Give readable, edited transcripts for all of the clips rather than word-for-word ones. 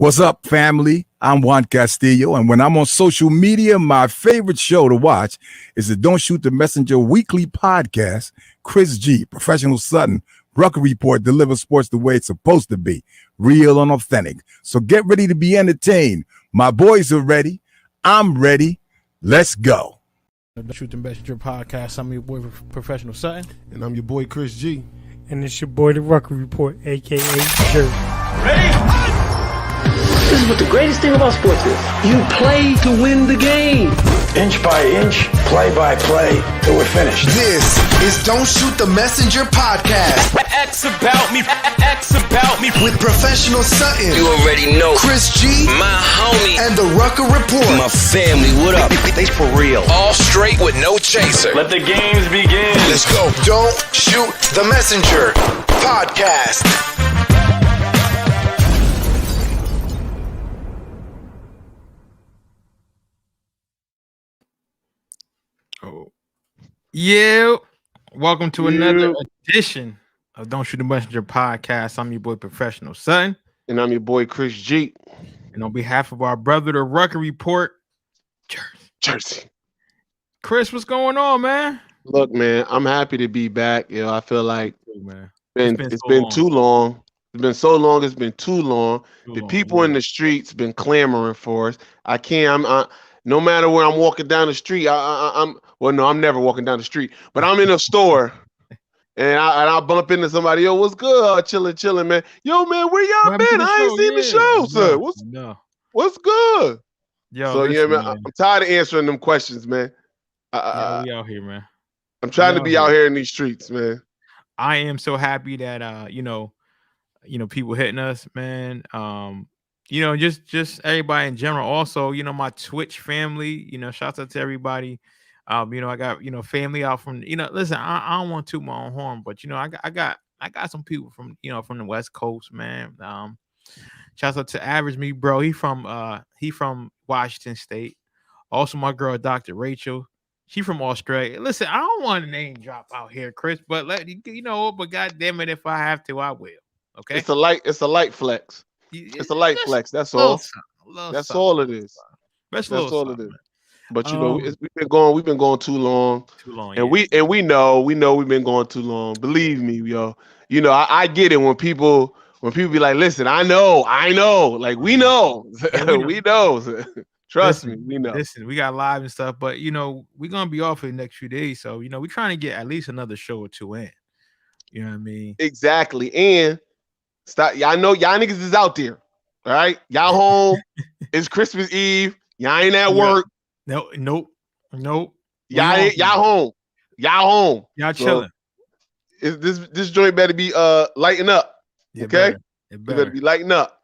What's up, family? I'm Juan Castillo, and when I'm on social media, my favorite show to watch is the Don't Shoot the Messenger weekly podcast. Chris G, Professional Sutton, Rucker Report delivers sports the way it's supposed to be, real and authentic. So get ready to be entertained. My boys are ready. I'm ready. Let's go. Don't Shoot the Messenger podcast. I'm your boy, Professional Sutton. And I'm your boy, Chris G. And it's your boy, the Rucker Report, a.k.a. Jerry. Ready? This is what the greatest thing about sports is. You play to win the game. Inch by inch, play by play, till we're finished. This is Don't Shoot the Messenger podcast. X about me. With Professional Sutton. You already know. Chris G. My homie. And the Rucker Report. My family, what up? They for real. All straight with no chaser. Let the games begin. Let's go. Don't Shoot the Messenger podcast. Yeah, welcome to another edition of Don't Shoot the Messenger podcast. I'm your boy, Professional Sutton. And I'm your boy, Chris G. And on behalf of our brother, the Rucker Report, Jersey. Chris, what's going on, man? Look, man, I'm happy to be back. You know, I feel like it's been too long. It's been so long. It's been too long. The people in the streets been clamoring for us. I can't. No matter where I'm walking down the street, I'm never walking down the street, but I'm in a store and I bump into somebody. Yo, what's good? Chilling, man. Yo, man, where y'all been? I ain't seen the show, sir. What's good? Yo, so yeah, man, I'm tired of answering them questions, man. We out here, man. I'm trying to be out here in these streets, man. I am so happy that people hitting us, man. Just everybody in general. Also, my Twitch family, shouts out to everybody. I got, family out from, listen, I don't want to toot my own horn, but, I got some people from, from the West Coast, man. Shouts out to Average Me, bro. He from Washington State. Also, my girl, Dr. Rachel. She from Australia. Listen, I don't want to name drop out here, Chris, but but God damn it, if I have to, I will. Okay. It's a light flex. It's a light flex. That's all. That's all it is. That's all it is. But we've been going too long. And we know we've been going too long. Believe me, yo. I get it when people be like, listen, I know. Like we know. We know. Trust me, we know. Listen, we got live and stuff, but we're gonna be off for the next few days. So we're trying to get at least another show or two in. You know what I mean? Exactly. And stop. Y'all know y'all niggas is out there. All right. Y'all home. It's Christmas Eve. Y'all ain't at work. Nope. Y'all home. Y'all chilling. So, this joint better be lighting up. Okay? It better be lighting up.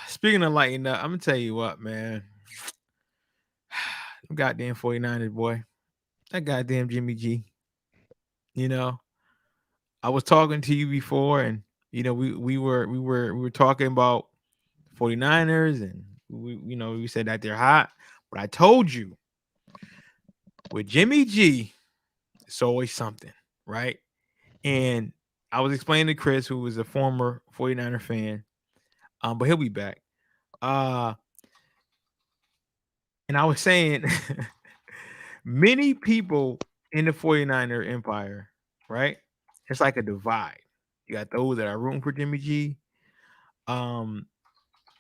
Speaking of lighting up, I'm gonna tell you what, man. Goddamn 49ers, boy. That goddamn Jimmy G. I was talking to you before, and we were talking about 49ers, and we said that they're hot. But I told you, with Jimmy G, it's always something, right? And I was explaining to Chris, who was a former 49er fan, but he'll be back. And I was saying, many people in the 49er empire, right? It's like a divide. You got those that are rooting for Jimmy G, and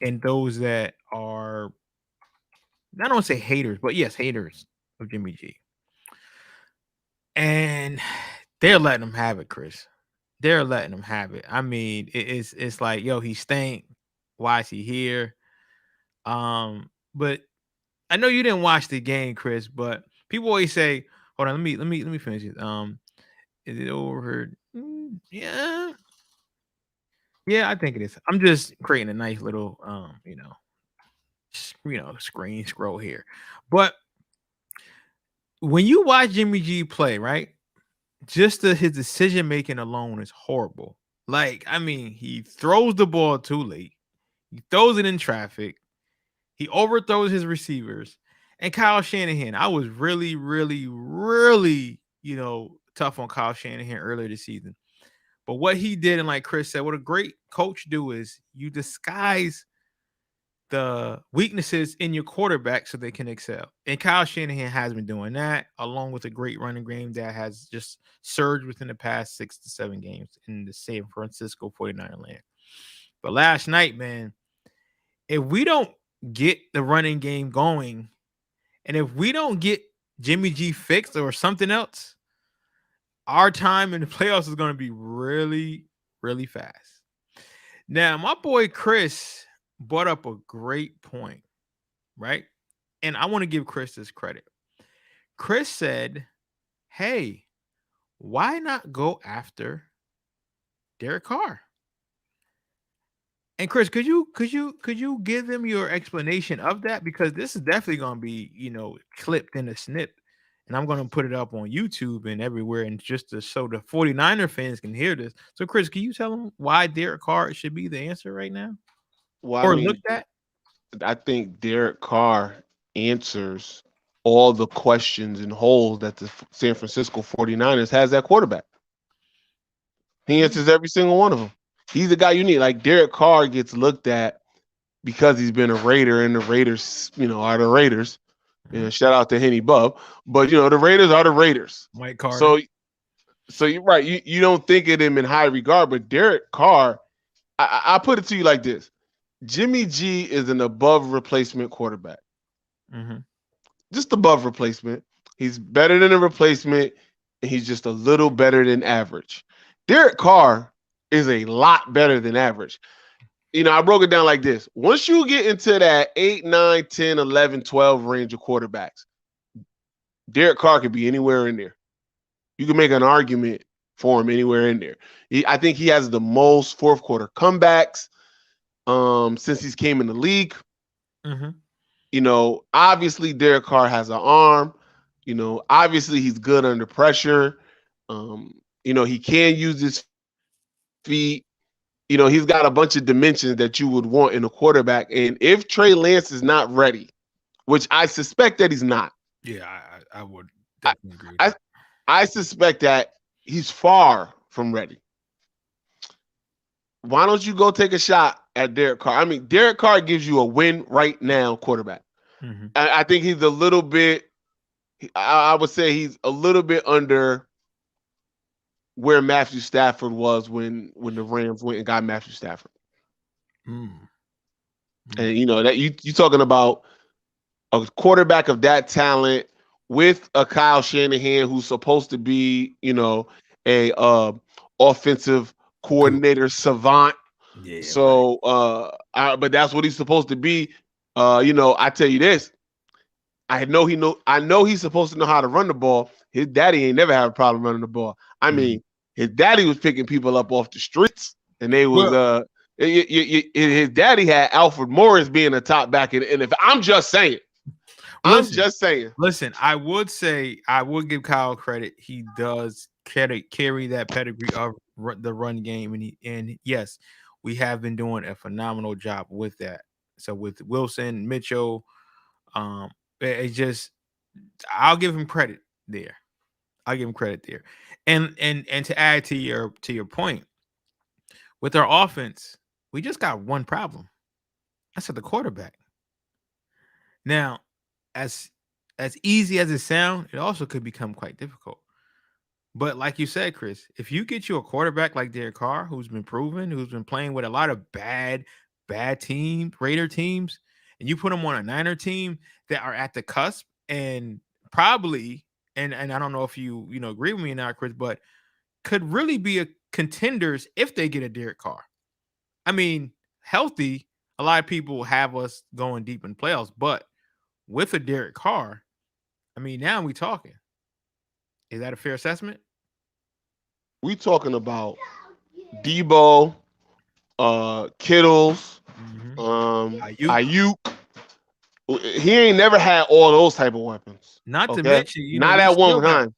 those that are, I don't want to say haters, but yes, haters of Jimmy G. And they're letting him have it, Chris. They're letting him have it. I mean, it's like, yo, he stank. Why is he here? But I know you didn't watch the game, Chris, but people always say, hold on, let me finish it. Is it overheard? Yeah, I think it is. I'm just creating a nice little, screen scroll here. But when you watch Jimmy G play, right, just his decision making alone is horrible. Like, I mean, he throws the ball too late. He throws it in traffic. He overthrows his receivers. And Kyle Shanahan, I was really, really, really, tough on Kyle Shanahan earlier this season. But what he did, and like Chris said, what a great coach do is you disguise the weaknesses in your quarterback so they can excel. And Kyle Shanahan has been doing that, along with a great running game that has just surged within the past 6 to 7 games in the San Francisco 49er land. But last night, man, if we don't get the running game going, and if we don't get Jimmy G fixed or something else, our time in the playoffs is going to be really, really fast. Now, my boy Chris brought up a great point, right? And I want to give Chris this credit. Chris said, hey, why not go after Derek Carr? And Chris, could you give them your explanation of that? Because this is definitely going to be, clipped in a snip. And I'm going to put it up on YouTube and everywhere, and just so the 49er fans can hear this. So, Chris, can you tell them why Derek Carr should be the answer right now? Well, or looked at? I think Derek Carr answers all the questions and holes that the San Francisco 49ers has at quarterback. He answers every single one of them. He's the guy you need. Like, Derek Carr gets looked at because he's been a Raider, and the Raiders, are the Raiders. Shout out to Henny Bub. But, the Raiders are the Raiders. Mike Carter. So you're right. You don't think of him in high regard, but Derek Carr, I put it to you like this. Jimmy G is an above replacement quarterback. Mm-hmm. Just above replacement. He's better than a replacement, and he's just a little better than average. Derek Carr is a lot better than average. I broke it down like this. Once you get into that 8, 9, 10, 11, 12 range of quarterbacks, Derek Carr could be anywhere in there. You can make an argument for him anywhere in there. I think he has the most fourth quarter comebacks since he's came in the league. Mm-hmm. Obviously Derek Carr has an arm. Obviously he's good under pressure. He can use his feet. He's got a bunch of dimensions that you would want in a quarterback. And if Trey Lance is not ready, which I suspect that he's not. Yeah, I would definitely agree. I suspect that he's far from ready. Why don't you go take a shot at Derek Carr? I mean, Derek Carr gives you a win right now quarterback. Mm-hmm. I think he's a little bit, I would say he's a little bit under where Matthew Stafford was when the Rams went and got Matthew Stafford. Mm-hmm. And that you talking about a quarterback of that talent with a Kyle Shanahan who's supposed to be, a offensive coordinator savant. Yeah. So, but that's what he's supposed to be. I tell you this, I know he's supposed to know how to run the ball. His daddy ain't never had a problem running the ball. I mean, his daddy was picking people up off the streets, and they was his daddy had Alfred Morris being a top back, and if I'm just saying. Listen, I would give Kyle credit. He does carry that pedigree of the run game, and yes, we have been doing a phenomenal job with that. So with Wilson, Mitchell, it's just I'll give him credit there. And to add to your point, with our offense, we just got one problem. That's at the quarterback. Now, as easy as it sounds, it also could become quite difficult. But like you said, Chris, if you get you a quarterback like Derek Carr, who's been proven, who's been playing with a lot of bad teams, Raider teams, and you put him on a Niner team that are at the cusp and probably, and I don't know if you agree with me or not, Chris, but could really be a contenders if they get a Derek Carr. I mean, healthy, a lot of people have us going deep in playoffs, but with a Derek Carr, I mean, now we talking. Is that a fair assessment? We talking about Debo, Kittles, Ayuk. He ain't never had all those type of weapons. Not to mention, not at one time.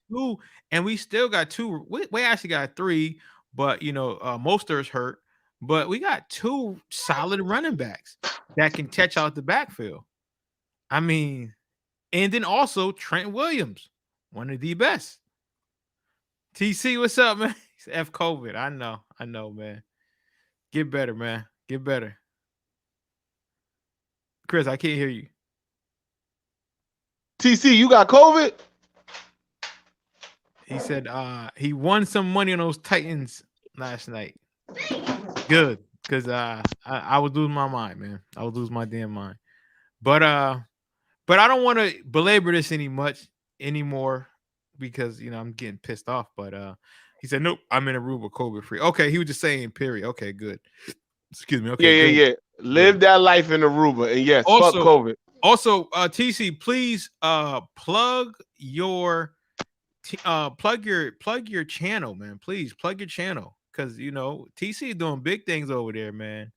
And we still got two. We actually got three, but Mostert's hurt. But we got two solid running backs that can catch out the backfield. I mean, and then also Trent Williams, one of the best. TC, what's up, man? It's F COVID. I know, man. Get better, man. Get better. Chris, I can't hear you. TC, you got COVID? He said he won some money on those Titans last night. Good, because I would lose my mind, man. I would lose my damn mind. But I don't want to belabor this anymore because I'm getting pissed off. But he said, nope, I'm in Aruba COVID free. Okay, he was just saying period. Okay, good. Excuse me. Okay, yeah. Live that life in Aruba, and yes, fuck COVID. Also, TC, please plug your channel, man. Please plug your channel because TC is doing big things over there, man.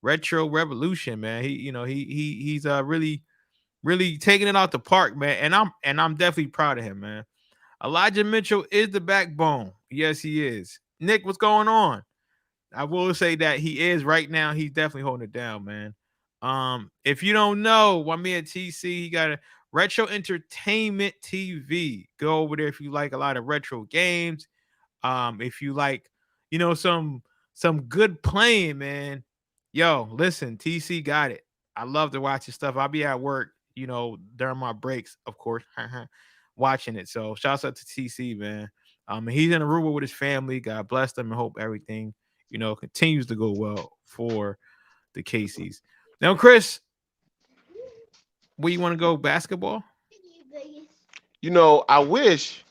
Retro Revolution, man. He's really taking it out the park, man. And I'm definitely proud of him, man. Elijah Mitchell is the backbone. Yes, he is. Nick, what's going on? I will say that he is right now. He's definitely holding it down, man. If you don't know, my man TC, he got a Retro Entertainment TV. Go over there if you like a lot of retro games. If you like, some good playing, man. Yo, listen, TC got it. I love to watch his stuff. I'll be at work, during my breaks, of course, watching it. So shouts out to TC, man. He's in Aruba with his family. God bless them and hope everything, continues to go well for the Casey's. Now, Chris, where you want to go? Basketball? I wish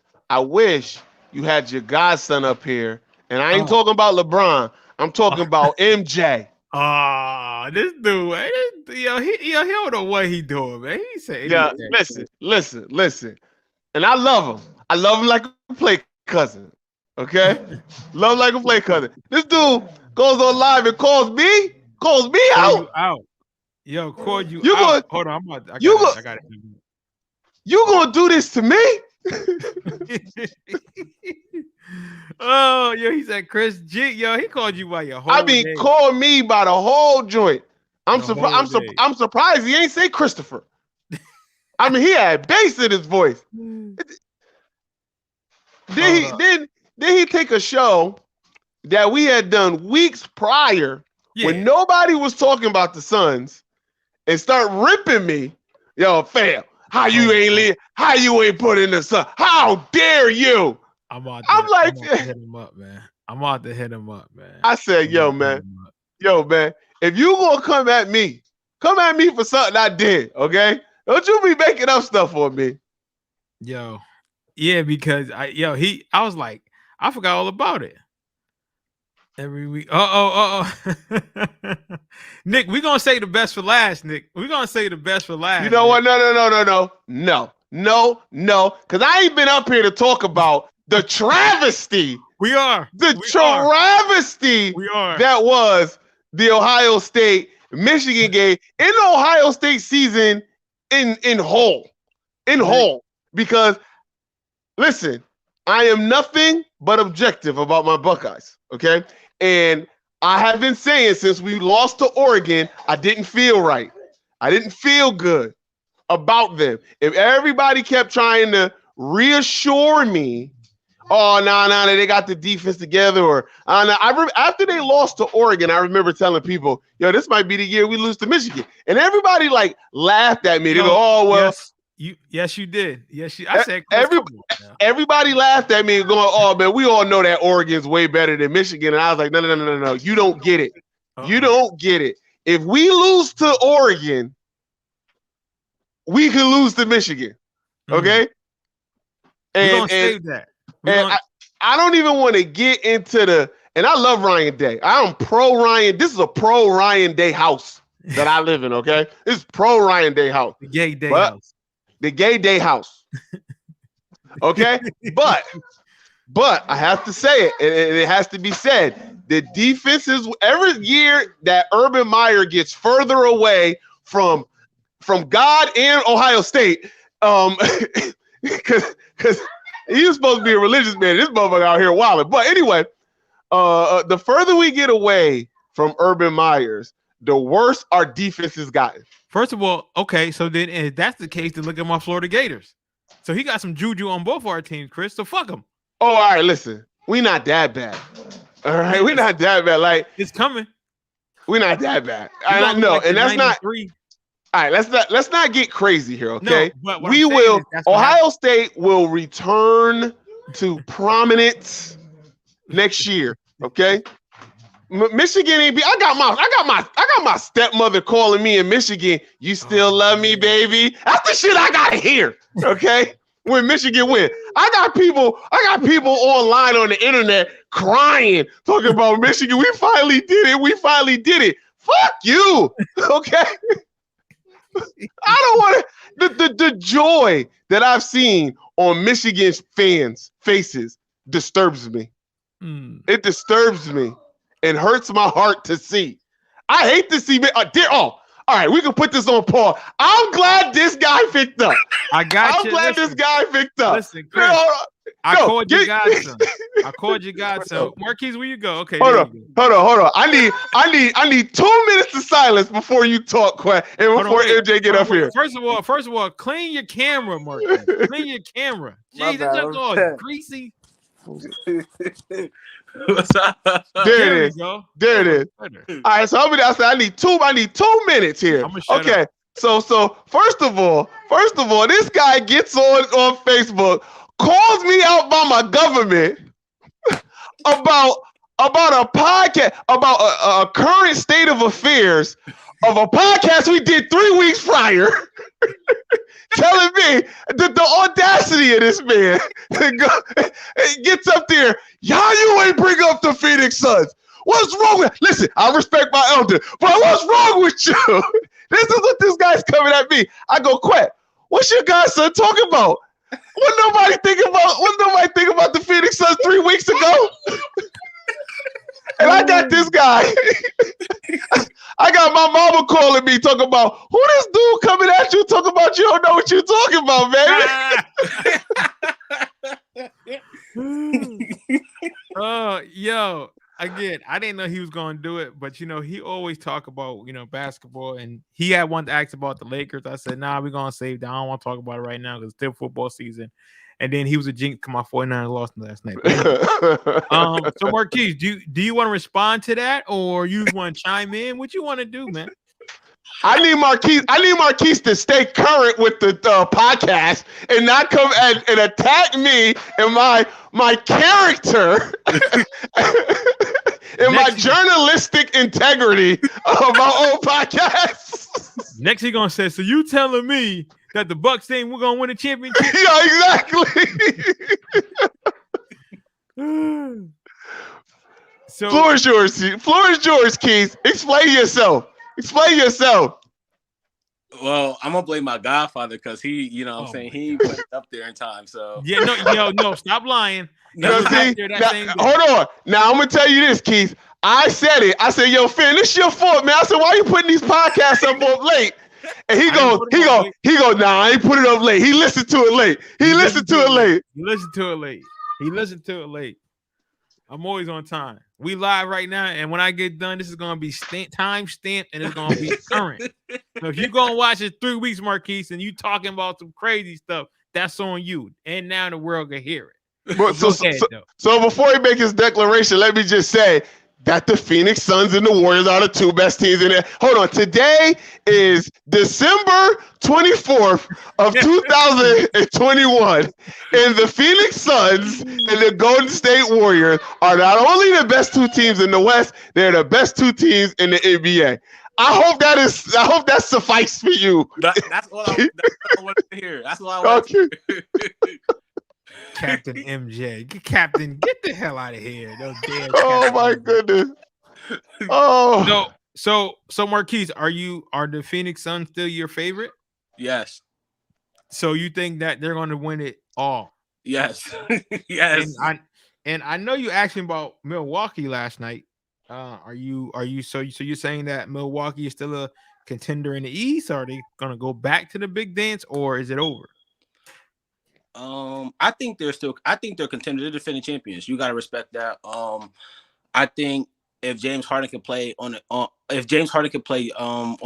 you had your godson up here, and I ain't talking about LeBron. I'm talking about MJ. This dude, man, he don't know what he doing, man. He said, listen, and I love him. I love him like a play cousin. Okay, love him like a play cousin. This dude goes on live and calls me out. Yo, called you out. Hold on, I got it. You gonna do this to me? Oh, yo, he said Chris G. Yo, he called you by your whole name. Call me by the whole joint. I'm surprised he ain't say Christopher. I mean, he had bass in his voice. Then he take a show that we had done weeks prior when nobody was talking about the Suns and start ripping me. Yo, fam, how you ain't put in the Sun? How dare you? I'm about to hit him up, man. I'm about to hit him up, man. I said, yo, man, if you gonna come at me for something I did, okay? Don't you be making up stuff for me. Yo, yeah, because I was like, I forgot all about it. Every week. Nick, we're gonna say the best for last, Nick. We're gonna say the best for last. You know what? No. Because I ain't been up here to talk about the travesty. We are. Travesty that was the Ohio State Michigan game in the Ohio State season in whole. Because listen, I am nothing but objective about my Buckeyes. Okay. And I have been saying since we lost to Oregon, I didn't feel right. I didn't feel good about them. If everybody kept trying to reassure me, they got the defense together, or after they lost to Oregon, I remember telling people, yo, this might be the year we lose to Michigan. And everybody laughed at me. They go, oh, well. Yes, you did. I said everybody laughed at me going, oh, man, we all know that Oregon's way better than Michigan. And I was like, no. You don't get it. You don't get it. If we lose to Oregon, we can lose to Michigan. Okay? And save that. I don't even want to get into and I love Ryan Day. I'm pro Ryan. This is a pro Ryan Day house that I live in, okay? This is pro Ryan Day house. The gay day house. The gay day house. Okay? but I have to say it, and it has to be said. The defense is every year that Urban Meyer gets further away from God and Ohio State, because he was supposed to be a religious man. This motherfucker out here wilding. But anyway, the further we get away from Urban Myers, the worse our defense has gotten. First of all, okay, so then if that's the case, then look at my Florida Gators. So he got some juju on both our teams, Chris. So fuck him. Oh, all right, listen. We not that bad. All right, we're not that bad. Like it's coming. We're not that bad. I know, and that's not. All right, let's not get crazy here, okay? No, but we will. Ohio State will return to prominence next year, okay? Michigan ain't be. I got my stepmother calling me in Michigan. You still love me, baby? That's the shit I gotta hear, okay? When Michigan win, I got people online on the internet crying, talking about Michigan. We finally did it. Fuck you, okay? I don't want the joy that I've seen on Michigan's fans' faces disturbs me. It disturbs me and hurts my heart to see. I hate to see. All right, we can put this on pause. I'm glad this guy picked up. I'm glad this guy picked up. Listen, Chris, I called your godson. Marquise, where you go? Okay. Hold on. I need 2 minutes of silence before you talk, and before MJ get up here. First of all, clean your camera, Marquise. Clean your camera. Jeez, it's just all greasy. There it is. All right, so I need 2 minutes here. Okay. So first of all, this guy gets on Facebook, calls me out by my government about a podcast, about a current state of affairs of a podcast we did 3 weeks prior, telling me that the audacity of this man gets up there. You ain't bring up the Phoenix Suns. What's wrong with? Listen, I respect my elder, but what's wrong with you? This is what this guy's coming at me. I go, Quet, what's your godson talking about? What nobody think about the Phoenix Suns 3 weeks ago? And I got this guy. I got my mama calling me, talking about who this dude coming at you, talking about you don't know what you're talking about, baby. Yo. Again, I didn't know he was going to do it, but, he always talk about, basketball, and he had one to ask about the Lakers. I said, nah, we're going to save that. I don't want to talk about it right now because it's still football season. And then he was a jinx because my 49ers lost last night. So, Marquise, do you want to respond to that, or you want to chime in? What you want to do, man? I need Marquise to stay current with the podcast and not come and attack me and my character and my journalistic integrity of my own podcast. Next, he gonna say, "So you telling me that the Bucks saying we're gonna win a championship?" Yeah, exactly. So, floor is yours, Keith. Explain yourself. Well, I'm gonna blame my godfather because he, he put it up there in time. So yeah, no, stop lying. Hold on. Now I'm gonna tell you this, Keith. I said it. I said, yo, Finn, this your fault, man. I said, why you putting these podcasts up late? And he goes, nah, I ain't put it up late. He listened to it late. He listened to it late. I'm always on time. We live right now, and when I get done, this is gonna be time stamped, and it's gonna be current. So if you're gonna watch it 3 weeks, Marquise, and you talking about some crazy stuff, that's on you. And now the world can hear it. But so before he make his declaration, let me just say that the Phoenix Suns and the Warriors are the 2 best teams in there. Hold on. Today is December 24th of 2021. And the Phoenix Suns and the Golden State Warriors are not only the best 2 teams in the West, they're the best 2 teams in the NBA. I hope that suffices for you. That's all I wanted to hear. That's all I wanted to hear. Captain MJ. Captain, get the hell out of here. Those damn oh my goodness. Oh. So Marquise, are the Phoenix Suns still your favorite? Yes. So you think that they're going to win it all? Yes. Yes. And I know you asked me about Milwaukee last night. Are you so you're saying that Milwaukee is still a contender in the East? Are they going to go back to the big dance, or is it over? I think they're contenders. They're defending champions. You got to respect that. I think if James Harden can play on the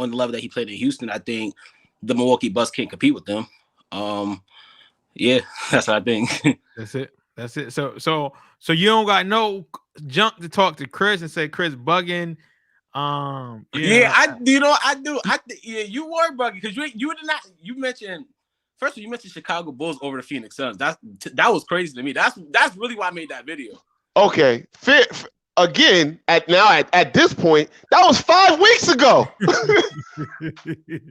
level that he played in Houston, I think the Milwaukee Bucks can't compete with them. Yeah, that's what I think. That's it. So you don't got no junk to talk to Chris and say Chris bugging. Yeah, I do. Yeah, you were bugging because you did not. You mentioned first of all, you mentioned Chicago Bulls over the Phoenix Suns. That was crazy to me. That's really why I made that video. Okay, again, at this point, that was 5 weeks ago.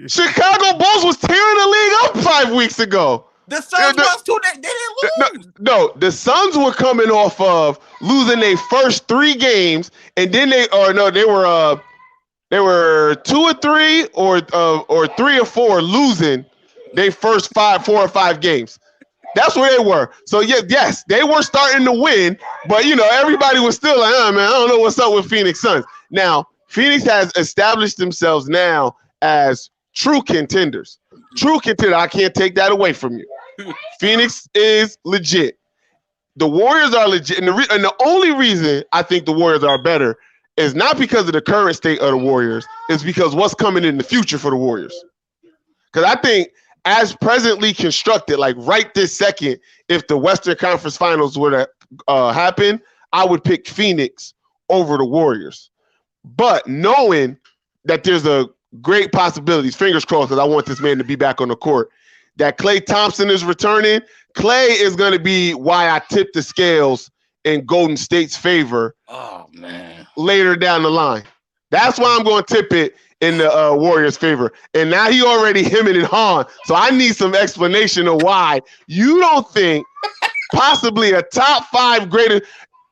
Chicago Bulls was tearing the league up 5 weeks ago. The Suns was too. They didn't lose. No, the Suns were coming off of losing their first 3 games, and then they were 2 or 3 or 3 or 4 losing their first 4 or 5 games. That's where they were. So yes, they were starting to win, but everybody was still like, oh man, I don't know what's up with Phoenix Suns. Now, Phoenix has established themselves now as true contenders. I can't take that away from you. Phoenix is legit. The Warriors are legit. And the only reason I think the Warriors are better is not because of the current state of the Warriors. It's because what's coming in the future for the Warriors. Because I think as presently constructed, like right this second, if the Western Conference Finals were to happen, I would pick Phoenix over the Warriors. But knowing that there's a great possibilities, fingers crossed, because I want this man to be back on the court, that Klay Thompson is returning. Klay is going to be why I tip the scales in Golden State's favor. Oh, man. Later down the line. That's why I'm going to tip it in the Warriors' favor. And now he already hemming and hawing. So I need some explanation of why you don't think possibly a top 5 greatest,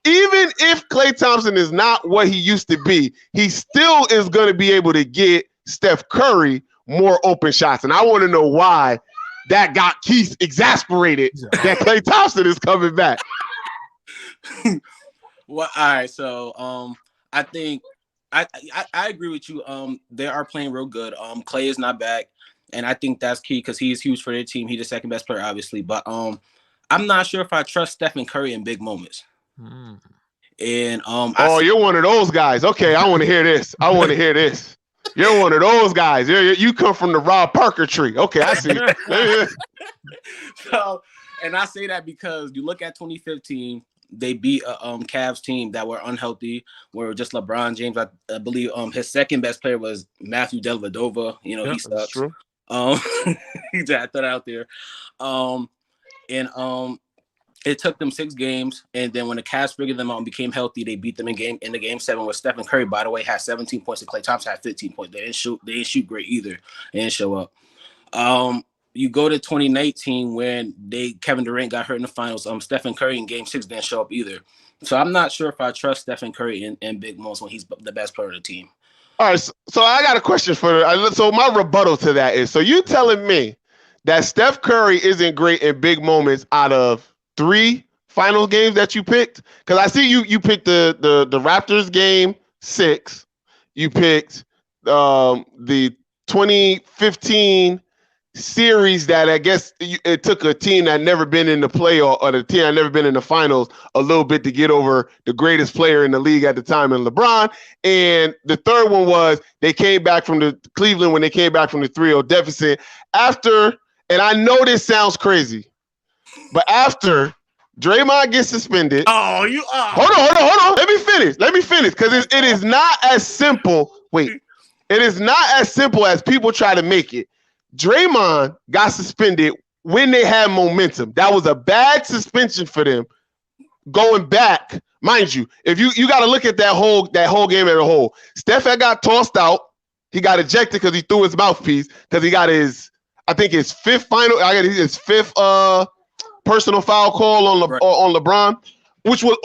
even if Klay Thompson is not what he used to be, he still is going to be able to get Steph Curry more open shots. And I want to know why that got Keith exasperated that Klay Thompson is coming back. Well, all right. So I think I agree with you. They are playing real good. Klay is not back, and I think that's key because he's huge for their team. He's the second best player, obviously. But I'm not sure if I trust Stephen Curry in big moments. And you're one of those guys. Okay, I want to hear this. You're one of those guys. You come from the Rob Parker tree. Okay, I see. So, and I say that because you look at 2015, they beat a Cavs team that were unhealthy, where just LeBron James, I believe his second best player was Matthew Dellavedova. He sucks. True. I threw that out there. It took them 6 games, and then when the Cavs figured them out and became healthy, they beat them in the game 7 where Stephen Curry, by the way, had 17 points and Klay Thompson had 15 points. They didn't shoot great either. They didn't show up. You go to 2019 when Kevin Durant got hurt in the finals. Stephen Curry in game 6 didn't show up either. So I'm not sure if I trust Stephen Curry in big moments when he's the best player of the team. All right, so I got a question so my rebuttal to that is, so you telling me that Steph Curry isn't great in big moments out of 3 final games that you picked? Because I see you picked the Raptors game 6. You picked the 2015 series that I guess it took a team that never been in the play or the team that never been in the finals a little bit to get over the greatest player in the league at the time in LeBron. And the third one was they came back from the Cleveland when they came back from the 3-0 deficit after, and I know this sounds crazy, but after Draymond gets suspended. Oh, you are. Hold on. Let me finish because it is not as simple. Wait, it is not as simple as people try to make it. Draymond got suspended when they had momentum. That was a bad suspension for them. Going back, mind you, if you got to look at that whole game as a whole. Steph had got tossed out. He got ejected because he threw his mouthpiece because he got his 5th personal foul call on LeBron, which was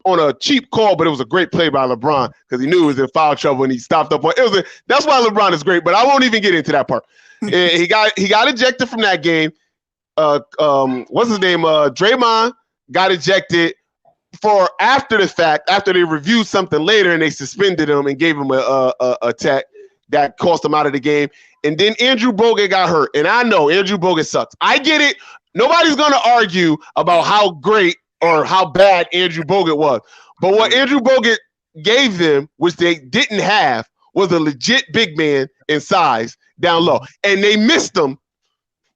on a cheap call, but it was a great play by LeBron because he knew he was in foul trouble and he stopped up. That's why LeBron is great, but I won't even get into that part. He got ejected from that game. What's his name? Draymond got ejected for after the fact, after they reviewed something later and they suspended him and gave him a tech that cost him out of the game. And then Andrew Bogut got hurt. And I know Andrew Bogut sucks. I get it. Nobody's going to argue about how great or how bad Andrew Bogut was. But what Andrew Bogut gave them, which they didn't have, was a legit big man in size down low. And they missed him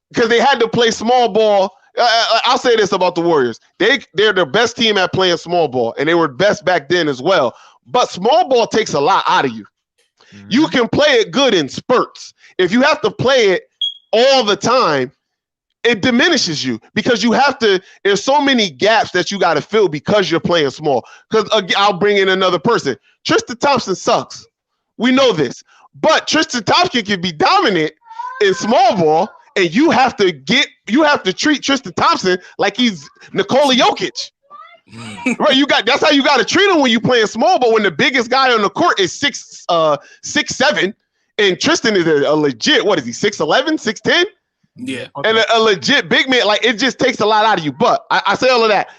because they had to play small ball. I'll say this about the Warriors. They're the best team at playing small ball, and they were best back then as well. But small ball takes a lot out of you. You can play it good in spurts. If you have to play it all the time, it diminishes you because you have to. There's so many gaps that you got to fill because you're playing small. Because I'll bring in another person. Tristan Thompson sucks. We know this, but Tristan Thompson can be dominant in small ball, and you have to treat Tristan Thompson like he's Nikola Jokic. Right? That's how you got to treat him when you playing small ball. When the biggest guy on the court is 6'7", and Tristan is a legit. What is he? 6'11", 6'10"? Yeah, and a legit big man. Like, it just takes a lot out of you. But I say all of that.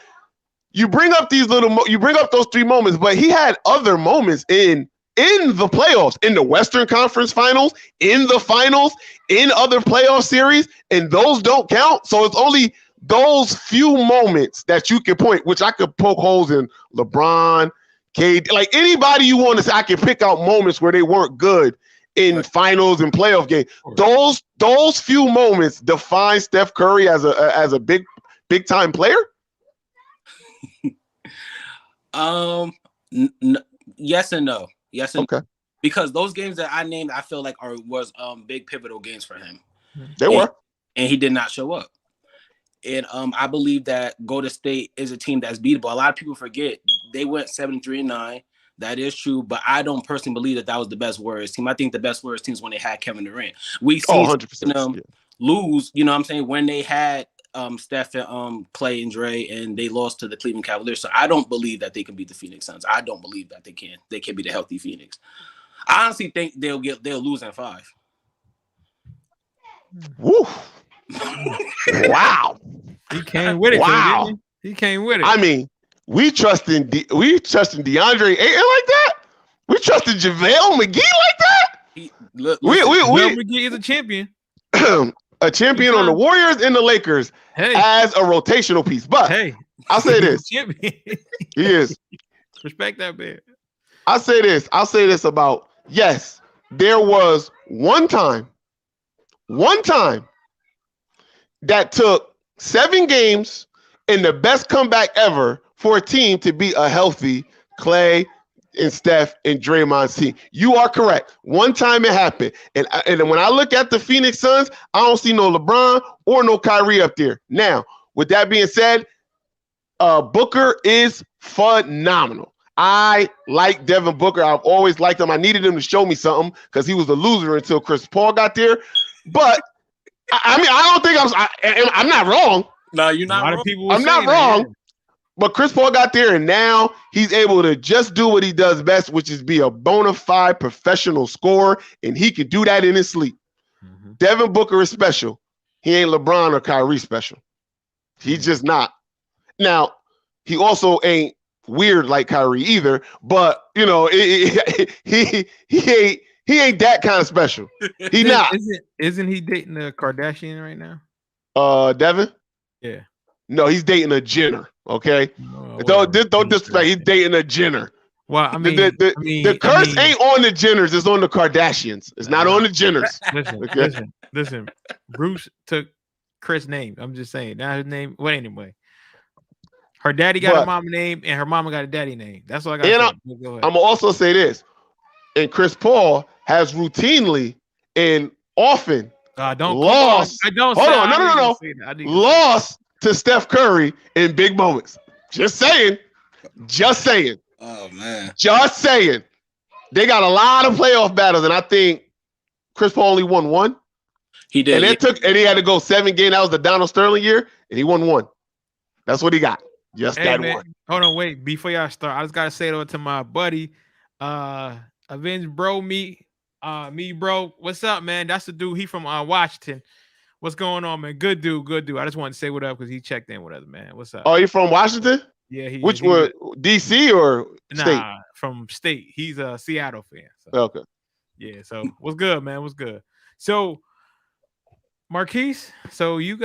You bring up you bring up those 3 moments, but he had other moments in the playoffs, in the Western Conference Finals, in the finals, in other playoff series, and those don't count. So it's only those few moments that you can point, which I could poke holes in LeBron, KD, like anybody you want to say. I can pick out moments where they weren't good in finals and playoff games. Those few moments define Steph Curry as a big time player. Yes and no. Yes and okay. No. Because those games that I named, I feel like was big pivotal games for him. They were, and he did not show up. And I believe that Golden State is a team that's beatable. A lot of people forget they went 7-3-9. That is true, but I don't personally believe that was the best Warriors team. I think the best Warriors team is when they had Kevin Durant. We see 100%, lose, you know what I'm saying, when they had Steph and Clay and Dre, and they lost to the Cleveland Cavaliers. So I don't believe that they can beat the Phoenix Suns. I don't believe that they can. They can be the healthy Phoenix. I honestly think they'll lose in 5. Woo. Wow. He came with it. Wow. Didn't he came with it. I mean, we trusting DeAndre Ayton like that. We trusting JaVale McGee like that. JaVale McGee is a champion. A champion on the Warriors and the Lakers as a rotational piece. But I'll say this. He is. Respect that man. I'll say this about, yes, there was one time that took 7 games and the best comeback ever for a team to be a healthy Clay and Steph and Draymond's team. You are correct. One time it happened. And when I look at the Phoenix Suns, I don't see no LeBron or no Kyrie up there. Now, with that being said, Booker is phenomenal. I like Devin Booker. I've always liked him. I needed him to show me something because he was a loser until Chris Paul got there. But I mean, I don't think I'm not wrong. No, you're not wrong. I'm not wrong. But Chris Paul got there, and now he's able to just do what he does best, which is be a bona fide professional scorer, and he can do that in his sleep. Mm-hmm. Devin Booker is special. He ain't LeBron or Kyrie special. He's just not. Now, he also ain't weird like Kyrie either, but, you know, he ain't that kind of special. He not. Isn't he dating a Kardashian right now? Devin? Yeah. No, he's dating a Jenner. Okay, don't disrespect. He's dating a Jenner. Well, I mean, the curse ain't on the Jenners; it's on the Kardashians. It's not on the Jenners. Listen. Bruce took Chris' name. I'm just saying. Now his name. Well, anyway, her daddy got a mama name, and her mama got a daddy name. That's all I got. And I'm gonna also say this: and Chris Paul has routinely and often lost. Lost to Steph Curry in big moments. Just saying. Oh, man. Just saying. They got a lot of playoff battles, and I think Chris Paul only won 1. He did. And he had to go 7 games. That was the Donald Sterling year, and he won 1. That's what he got. Just that man, 1. Hold on, wait. Before y'all start, I just gotta say it to my buddy, Avenge Bro, me, bro. What's up, man? That's the dude. He from Washington. What's going on, man? Good dude. I just wanted to say what up because he checked in with us, man. What's up? Oh, you from Washington? Yeah. Which were DC or state? Nah, from state. He's a Seattle fan. So. Okay. Yeah. So what's good, man? What's good? So, Marquise, so you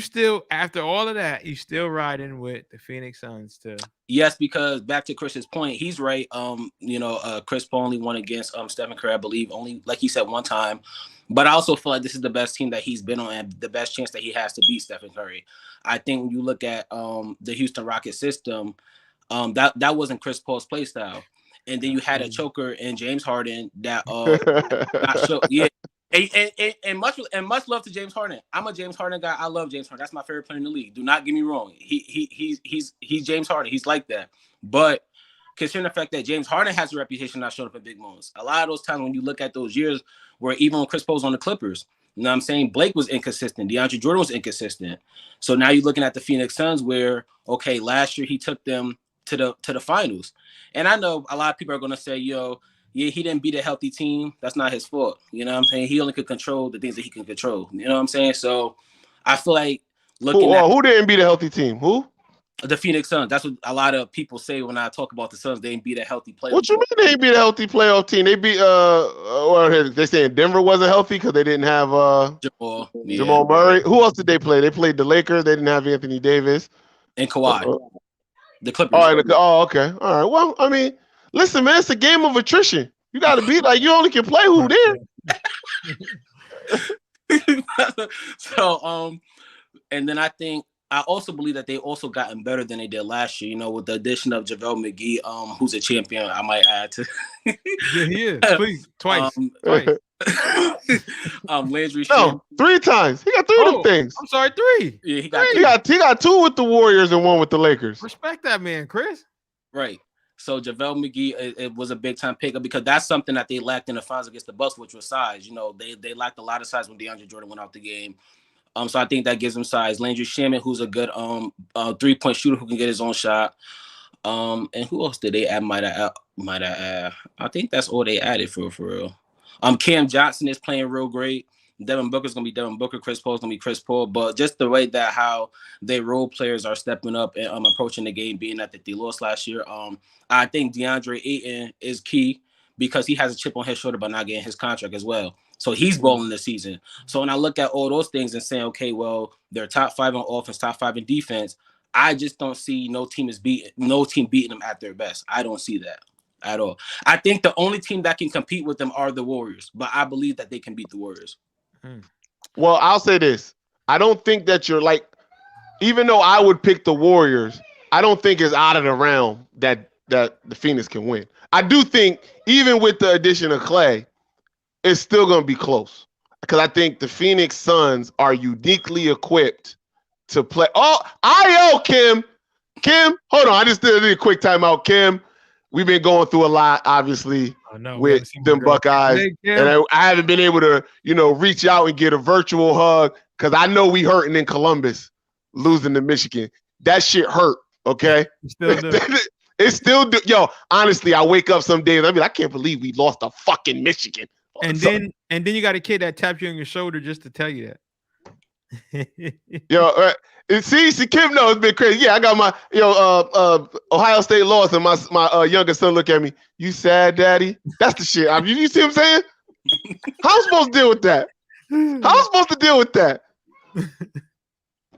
still, after all of that, you still riding with the Phoenix Suns too? Yes, because back to Chris's point, he's right. Chris Paul only won against Stephen Curry, I believe, only, like he said, 1 time. But I also feel like this is the best team that he's been on and the best chance that he has to beat Stephen Curry. I think when you look at the Houston Rockets system, that wasn't Chris Paul's play style. and then you had a choker in James Harden that not show. Yeah. And much love to James Harden. I'm a James Harden guy. I love James Harden. That's my favorite player in the league. Do not get me wrong. He's James Harden. He's like that. But considering the fact that James Harden has a reputation not showing up in big moments, a lot of those times when you look at those years where even when Chris Paul's on the Clippers, you know what I'm saying, Blake was inconsistent. DeAndre Jordan was inconsistent. So now you're looking at the Phoenix Suns where, okay, last year he took them to the finals. And I know a lot of people are going to say, yo, yeah, he didn't beat a healthy team. That's not his fault. You know what I'm saying? He only could control the things that he can control. You know what I'm saying? So I feel like who didn't beat a healthy team? Who? The Phoenix Suns. That's what a lot of people say when I talk about the Suns. They didn't beat a healthy playoff. What you mean they didn't beat a healthy playoff team? They beat they saying Denver wasn't healthy because they didn't have Jamal Murray. Who else did they play? They played the Lakers. They didn't have Anthony Davis and Kawhi. The Clippers. Okay. All right. Well, I mean, listen, man, it's a game of attrition. You got to be like, you only can play who there. So, and then I also believe that they also gotten better than they did last year, you know, with the addition of JaVale McGee, who's a champion, I might add to. Yeah, he is. Please, twice. Landry No, 3 times. He got 3 of them things. I'm sorry, 3. Yeah, he got 2 with the Warriors and 1 with the Lakers. Respect that man, Chris. Right. So JaVale McGee, it was a big time pickup because that's something that they lacked in the finals against the Bucks, which was size. You know, they lacked a lot of size when DeAndre Jordan went out the game. So I think that gives him size. Landry Shamet, who's a good 3-point shooter who can get his own shot. And who else did they add? Might I think that's all they added for real. Cam Johnson is playing real great. Devin Booker's gonna be Devin Booker. Chris Paul's gonna be Chris Paul. But just the way that how their role players are stepping up and approaching the game, being that they lost last year. I think DeAndre Ayton is key because he has a chip on his shoulder by not getting his contract as well. So he's balling this season. So when I look at all those things and saying, okay, well, they're top 5 on offense, top 5 in defense, I just don't see no team beating them at their best. I don't see that at all. I think the only team that can compete with them are the Warriors, but I believe that they can beat the Warriors. Well, I'll say this. I don't think that you're like, even though I would pick the Warriors, I don't think it's out of the realm that the Phoenix can win. I do think even with the addition of Clay, it's still going to be close because I think the Phoenix Suns are uniquely equipped to play. Oh, IO, Kim, hold on. I just did a quick timeout, Kim. We've been going through a lot, obviously, with them Buckeyes, and I haven't been able to, reach out and get a virtual hug because I know we hurting in Columbus, losing to Michigan. That shit hurt. Okay, it still do. Yo, honestly, I wake up some days, I can't believe we lost to fucking Michigan. And then you got a kid that taps you on your shoulder just to tell you that. Yo, see, Kim knows it's been crazy. Yeah, I got my Ohio State lost, and my youngest son look at me. You sad, daddy? That's the shit. You see what I'm saying? How am I supposed to deal with that?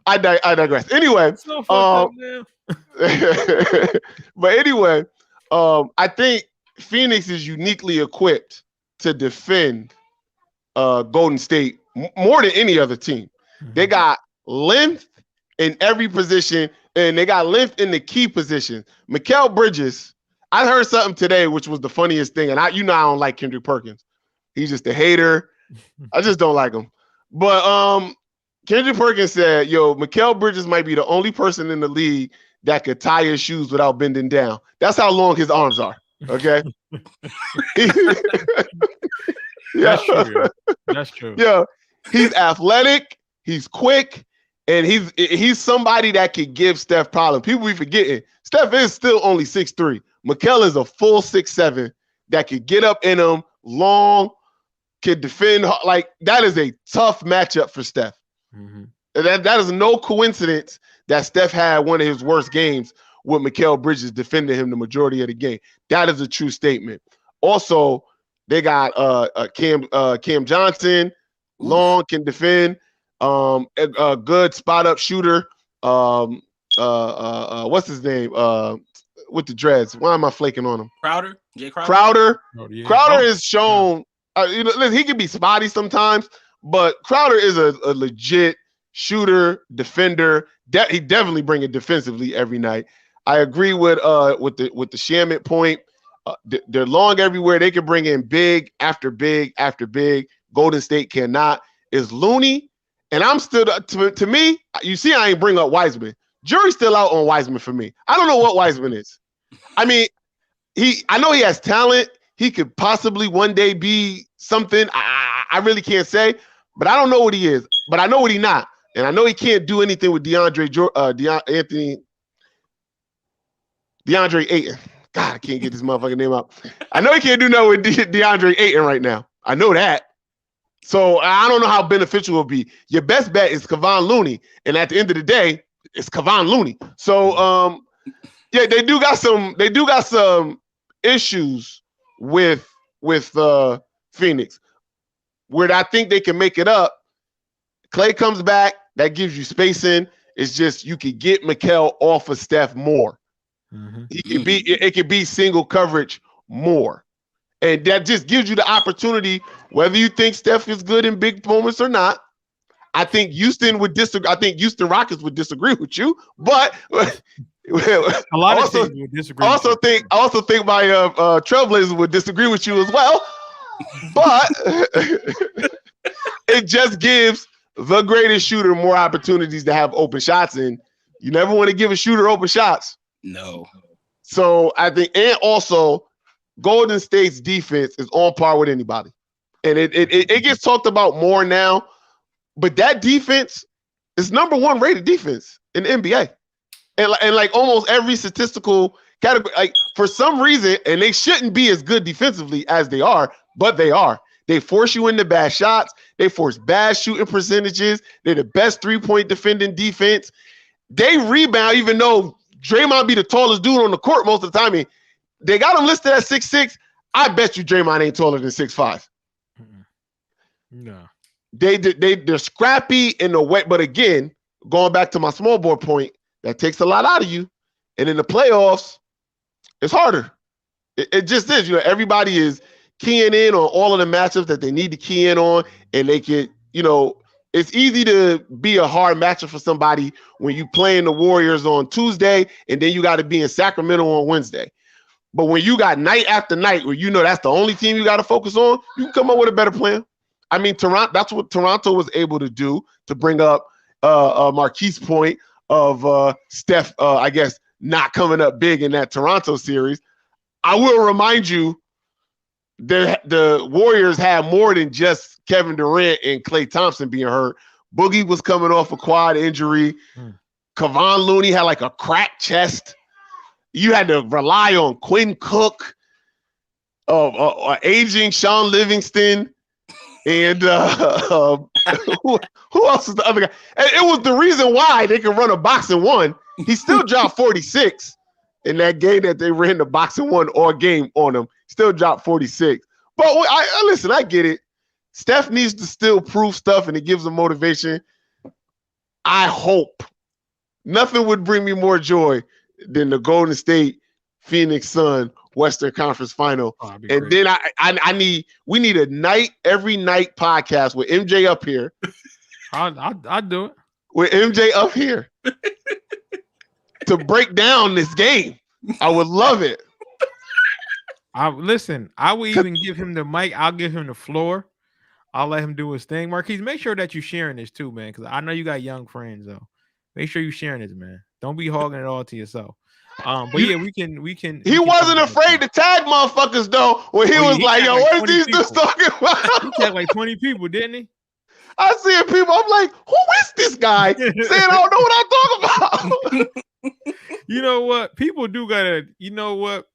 I digress. Anyway, so fucked up, but anyway, I think Phoenix is uniquely equipped to defend Golden State more than any other team. They got length in every position, and they got length in the key positions. Mikal Bridges, I heard something today, which was the funniest thing, and I don't like Kendrick Perkins. He's just a hater. I just don't like him. But Kendrick Perkins said, Mikal Bridges might be the only person in the league that could tie his shoes without bending down. That's how long his arms are. Okay. That's true. Yeah. He's athletic, he's quick, and he's somebody that could give Steph problems. People be forgetting. Steph is still only 6'3". Mikal is a full 6'7" that could get up in him, long, could defend. Like, that is a tough matchup for Steph. Mm-hmm. That is no coincidence that Steph had one of his worst games with Mikal Bridges defending him the majority of the game. That is a true statement. Also, they got Cam Johnson, long, can defend, a good spot up shooter. What's his name? With the dreads. Why am I flaking on him? Crowder? Jay Crowder? Crowder. Oh, yeah. Crowder is shown. He can be spotty sometimes, but Crowder is a legit shooter, defender. He definitely bring it defensively every night. I agree with the Shamet point. They're long everywhere. They can bring in big after big after big. Golden State cannot. Is Looney, and I'm still to me. You see, I ain't bring up Wiseman. Jury's still out on Wiseman for me. I don't know what Wiseman is. I mean, I know he has talent. He could possibly one day be something. I really can't say, but I don't know what he is. But I know what he's not, and I know he can't do anything with DeAndre Ayton. God, I can't get this motherfucking name out. I know he can't do nothing with DeAndre Ayton right now. I know that. So I don't know how beneficial it will be. Your best bet is Kevon Looney, and at the end of the day, it's Kevon Looney. So yeah, they do got some issues with Phoenix, where I think they can make it up. Clay comes back, that gives you spacing. It's just you could get Mikal off of Steph more. Mm-hmm. It could be single coverage more. And that just gives you the opportunity, whether you think Steph is good in big moments or not. I think Houston would disagree. I think Houston Rockets would disagree with you, but a lot of teams would disagree. I also think my Trailblazers would disagree with you as well. But it just gives the greatest shooter more opportunities to have open shots, and you never want to give a shooter open shots. No. So I think, and also Golden State's defense is on par with anybody, and it gets talked about more now. But that defense is number one rated defense in the NBA, and like almost every statistical category. Like for some reason, and they shouldn't be as good defensively as they are, but they are. They force you into bad shots. They force bad shooting percentages. They're the best 3-point defending defense. They rebound, even though Draymond be the tallest dude on the court most of the time. They got him listed at 6'6". I bet you Draymond ain't taller than 6'5". No. They're scrappy in the way, but again, going back to my small board point, that takes a lot out of you. And in the playoffs, it's harder. It just is. You know, everybody is keying in on all of the matchups that they need to key in on, and they can, you know, it's easy to be a hard matchup for somebody when you playing the Warriors on Tuesday and then you got to be in Sacramento on Wednesday. But when you got night after night where you know that's the only team you got to focus on, you can come up with a better plan. I mean, that's what Toronto was able to do, to bring up Marquise' point of Steph, I guess, not coming up big in that Toronto series. I will remind you, the Warriors had more than just Kevin Durant and Klay Thompson being hurt. Boogie was coming off a quad injury. Kevon Looney had like a cracked chest. You had to rely on Quinn Cook, aging Sean Livingston, and who else is the other guy? And it was the reason why they could run a boxing one. He still dropped 46 in that game that they ran the boxing one all game on him. Still dropped 46. But listen, I get it. Steph needs to still prove stuff, and it gives him motivation. I hope nothing would bring me more joy than the Golden State Phoenix Sun Western Conference Final. And then we need a every night podcast with MJ up here. I'll do it. With MJ up here to break down this game. I would love it. Listen, I will even give him the mic. I'll give him the floor. I'll let him do his thing. Marquise, make sure that you're sharing this too, man, because I know you got young friends, though. Make sure you're sharing this, man. Don't be hogging it all to yourself. But yeah, we can. He wasn't afraid to tag motherfuckers though. When he was like, "Yo, what are these dudes talking about?" He tagged like 20 people, didn't he? I see people. I'm like, who is this guy saying I don't know what I'm talking about? You know what? People do gotta. You know what?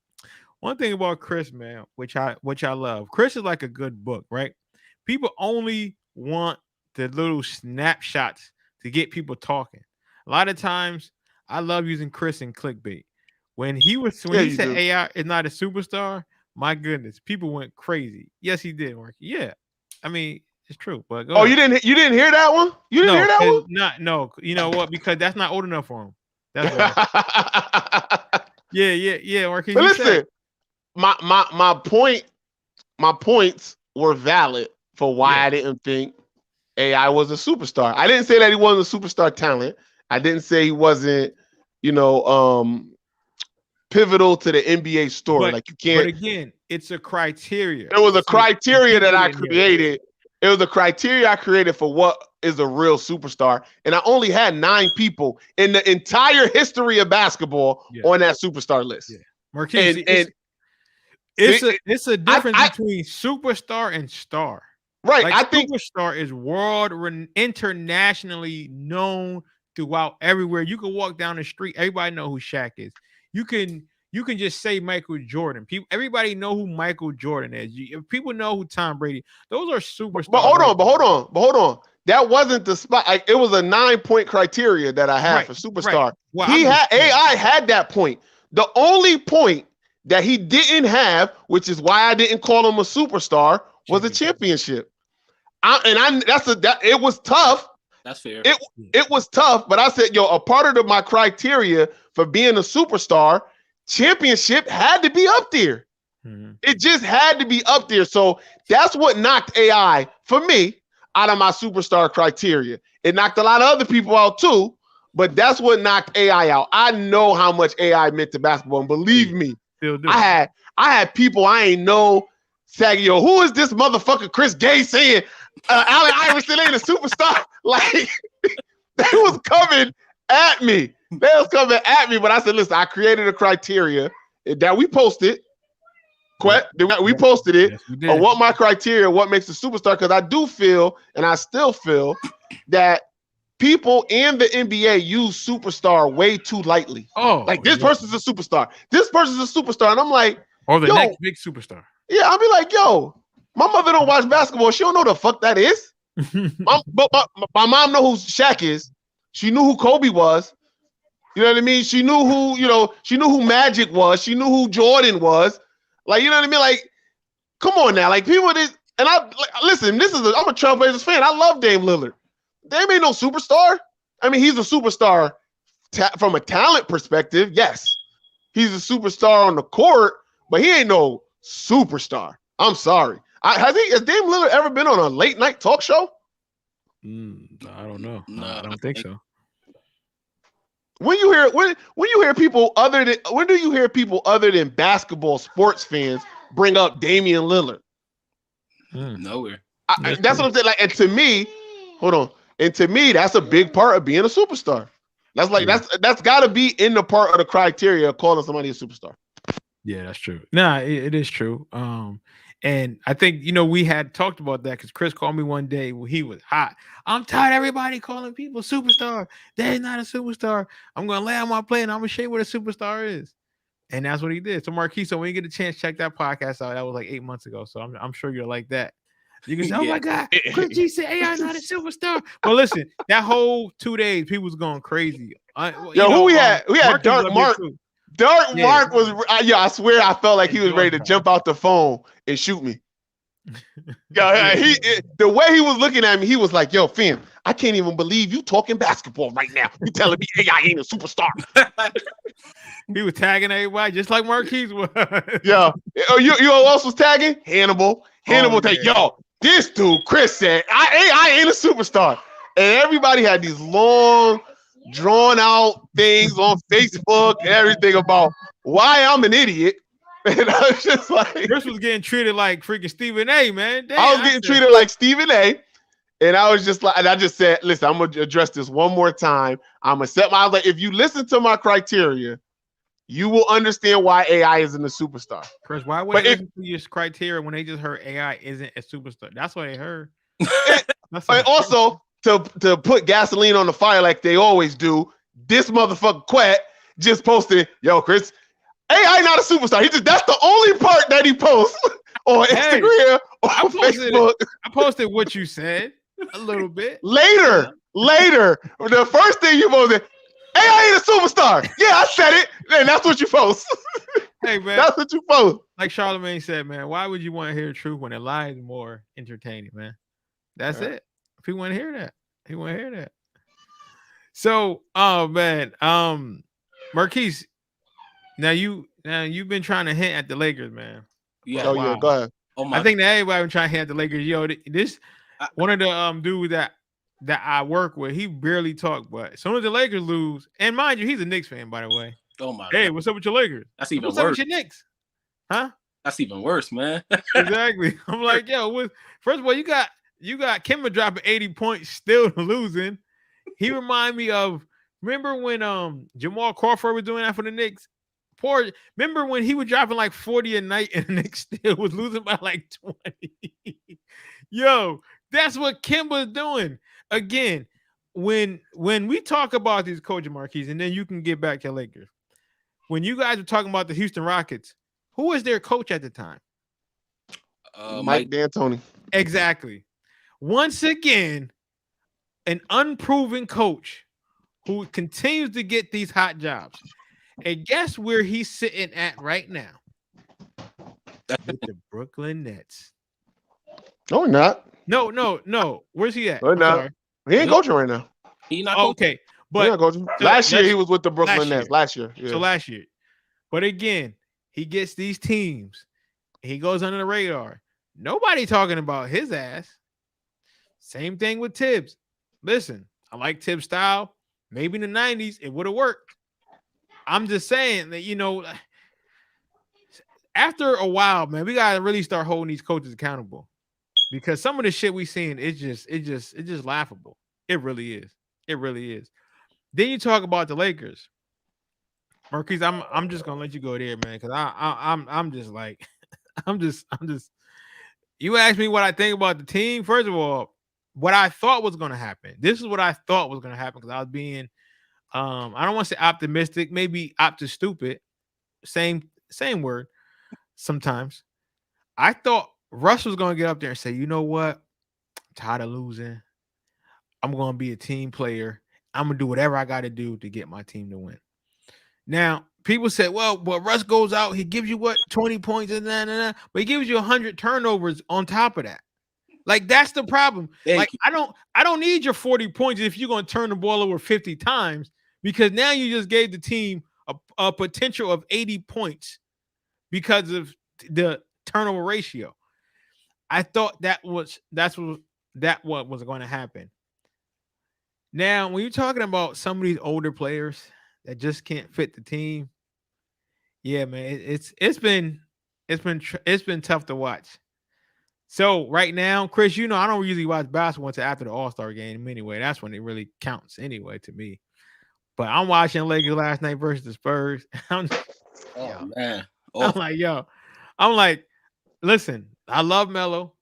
One thing about Chris, man, which I love. Chris is like a good book, right? People only want the little snapshots to get people talking. A lot of times, I love using Chris in clickbait. When he said AI is not a superstar, my goodness, people went crazy. Yes, he did, Mark. Yeah, I mean it's true. But you didn't hear that one? You didn't hear that one? No. You know what? Because that's not old enough for him. That's why. yeah. Mark. But listen, my points were valid for why I didn't think AI was a superstar. I didn't say that he wasn't a superstar talent. I didn't say he wasn't, pivotal pivotal to the NBA story. Like you can't. But again, it's a criteria. It was a criteria that I created. It was a criteria I created for what is a real superstar, and I only had 9 people in the entire history of basketball on that superstar list. Yeah. Marquise, it's a difference between superstar and star. Right. Like I think superstar is internationally known throughout everywhere. You can walk down the street, everybody know who Shaq is. You can just say Michael Jordan. Everybody know who Michael Jordan is. If people know who Tom Brady, those are superstars. But hold on. That wasn't the spot. It was a 9-point criteria that I had for superstar. Right. Well, AI had that point. The only point that he didn't have, which is why I didn't call him a superstar, was a championship. It was tough. That's fair. It was tough, but I said, a part of my criteria for being a superstar, championship had to be up there. Mm-hmm. It just had to be up there. So that's what knocked AI for me out of my superstar criteria. It knocked a lot of other people out too, but that's what knocked AI out. I know how much AI meant to basketball, and believe me, I had people I ain't know saying, who is this motherfucker Chris Gay saying Allen Iverson ain't a superstar? Like, they was coming at me. But I said, listen, I created a criteria that we posted. We posted it on what my criteria, what makes a superstar, because I do feel, and I still feel, that people in the NBA use superstar way too lightly. This person's a superstar. This person's a superstar. And I'm like, or the next big superstar. Yeah, I'll be like, my mother don't watch basketball. She don't know the fuck that is. my mom know who Shaq is. She knew who Kobe was. You know what I mean? She knew who Magic was. She knew who Jordan was. Like, you know what I mean? Like, come on now. Like, people listen, I'm a Trailblazers fan. I love Dame Lillard. Dame ain't no superstar. I mean, he's a superstar from a talent perspective. Yes. He's a superstar on the court, but he ain't no superstar. I'm sorry. Has Dame Lillard ever been on a late night talk show? I don't know. No, I don't think so. When do you hear people other than basketball sports fans bring up Damian Lillard? Nowhere. That's what I'm saying. Like, and to me, that's a big part of being a superstar. That's like that's got to be in the part of the criteria of calling somebody a superstar. Yeah, that's true. Nah, it is true. And I think, we had talked about that because Chris called me one day when he was hot. I'm tired of everybody calling people superstar. They're not a superstar. I'm going to lay on my plate and I'm going to show you what a superstar is. And that's what he did. So Marquise, when you get a chance, check that podcast out. That was like 8 months ago. So I'm sure you're like that. You can say, oh my God, Chris G said AI not a superstar. Well, listen, that whole 2 days, people was going crazy. Who we had? We had Dark Mark. Mark was, I swear I felt like he was ready to jump out the phone and shoot me. The way he was looking at me, he was like, yo, fam, I can't even believe you talking basketball right now. You telling me AI ain't a superstar. He was tagging everybody just like Marquise was. Yeah. You know who else was tagging? Hannibal. Yo, this dude, Chris said, AI ain't a superstar. And everybody had these long, drawn out things on Facebook and everything about why I'm an idiot. And I was just like, Chris was getting treated like freaking Stephen A, man. Damn, I was getting treated like Stephen A. And I was just like, and I just said, listen, I'm gonna address this one more time. I was like, if you listen to my criteria, you will understand why AI isn't a superstar. Chris, why would they listen to your criteria when they just heard AI isn't a superstar? That's what they heard. And also, to put gasoline on the fire like they always do, this motherfucker Quet just posted, yo, Chris, AI not a superstar. That's the only part that he posts on Instagram or Facebook. I posted what you said a little bit. Later, the first thing you posted, AI ain't a superstar. Yeah, I said it. And that's what you post. Hey, man. That's what you post. Like Charlamagne said, man, why would you want to hear the truth when a lie is more entertaining, man? That's it. If he want to hear that, he want to hear that. So, oh, man. Marquise, now you've been trying to hint at the Lakers, man. Yeah. Yeah, go ahead. I think that everybody been trying to hint at the Lakers. Yo, this one of the dudes that I work with, he barely talk, but as soon as the Lakers lose, and mind you, he's a Knicks fan, by the way. Oh my Hey, God. what's up with your Lakers? That's even what's worse. Up with your Knicks? Huh? That's even worse, man. Exactly. I'm like, yo, first of all, you got Kemba dropping 80 points, still losing. He remind me of, remember when Jamal Crawford was doing that for the Knicks? Remember when he was dropping like 40 a night and the Knicks still was losing by like 20? Yo, that's what Kemba's doing. Again, when we talk about these coaching marquees, and then you can get back to Lakers. When you guys were talking about the Houston Rockets, who was their coach at the time? Mike D'Antoni. Exactly. Once again, an unproven coach who continues to get these hot jobs. And guess where he's sitting at right now? With the Brooklyn Nets. No, not. No. Where's he at? No, not. He ain't coaching right now. He not coaching. Okay. But last year he was with the Brooklyn Nets. Last year. Yeah. So last year. But again, he gets these teams. He goes under the radar. Nobody talking about his ass. Same thing with Tibbs. Listen, I like Tibbs' style. Maybe in the 90s, it would have worked. I'm just saying that, after a while, man, we got to really start holding these coaches accountable. Because some of the shit we seen, it's just laughable. It really is. It really is. Then you talk about the Lakers. Marquise, I'm just gonna let you go there, man, because I'm just like I'm just you asked me what I think about the team. First of all, what I thought was gonna happen. This is what I thought was gonna happen because I was being I don't want to say optimistic, maybe stupid. Same word sometimes. I thought Russ was gonna get up there and say, you know what? I'm tired of losing. I'm gonna be a team player. I'm gonna do whatever I gotta do to get my team to win. Now, people said, well, Russ goes out, he gives you 20 points and but he gives you 100 turnovers on top of that. Like, that's the problem. I don't need your 40 points if you're going to turn the ball over 50 times, because now you just gave the team a potential of 80 points because of the turnover ratio. I thought that's what was going to happen. Now, when you're talking about some of these older players that just can't fit the team, yeah, man, it's been tough to watch. So right now, Chris, I don't usually watch basketball until after the All-Star game anyway. That's when it really counts anyway to me. But I'm watching Lakers last night versus the Spurs. Man. I'm like, listen, I love Melo.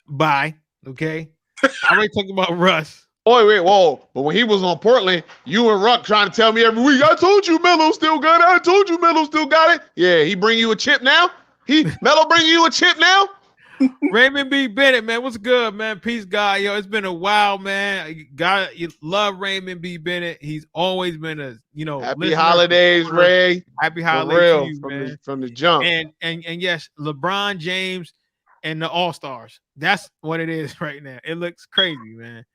Bye. Okay. I already talked about Russ. Oh, wait, whoa. But when he was on Portland, you and Ruck trying to tell me every week, I told you Melo still got it. I told you Melo still got it. Yeah, he bring you a chip now? Melo bring you a chip now? Raymond B. Bennett, man. What's good, man? Peace, God. Yo, it's been a while, man. You love Raymond B. Bennett. He's always been a, happy holidays, Ray. Happy holidays to you, man. From the jump. And yes, LeBron James and the All-Stars. That's what it is right now. It looks crazy, man.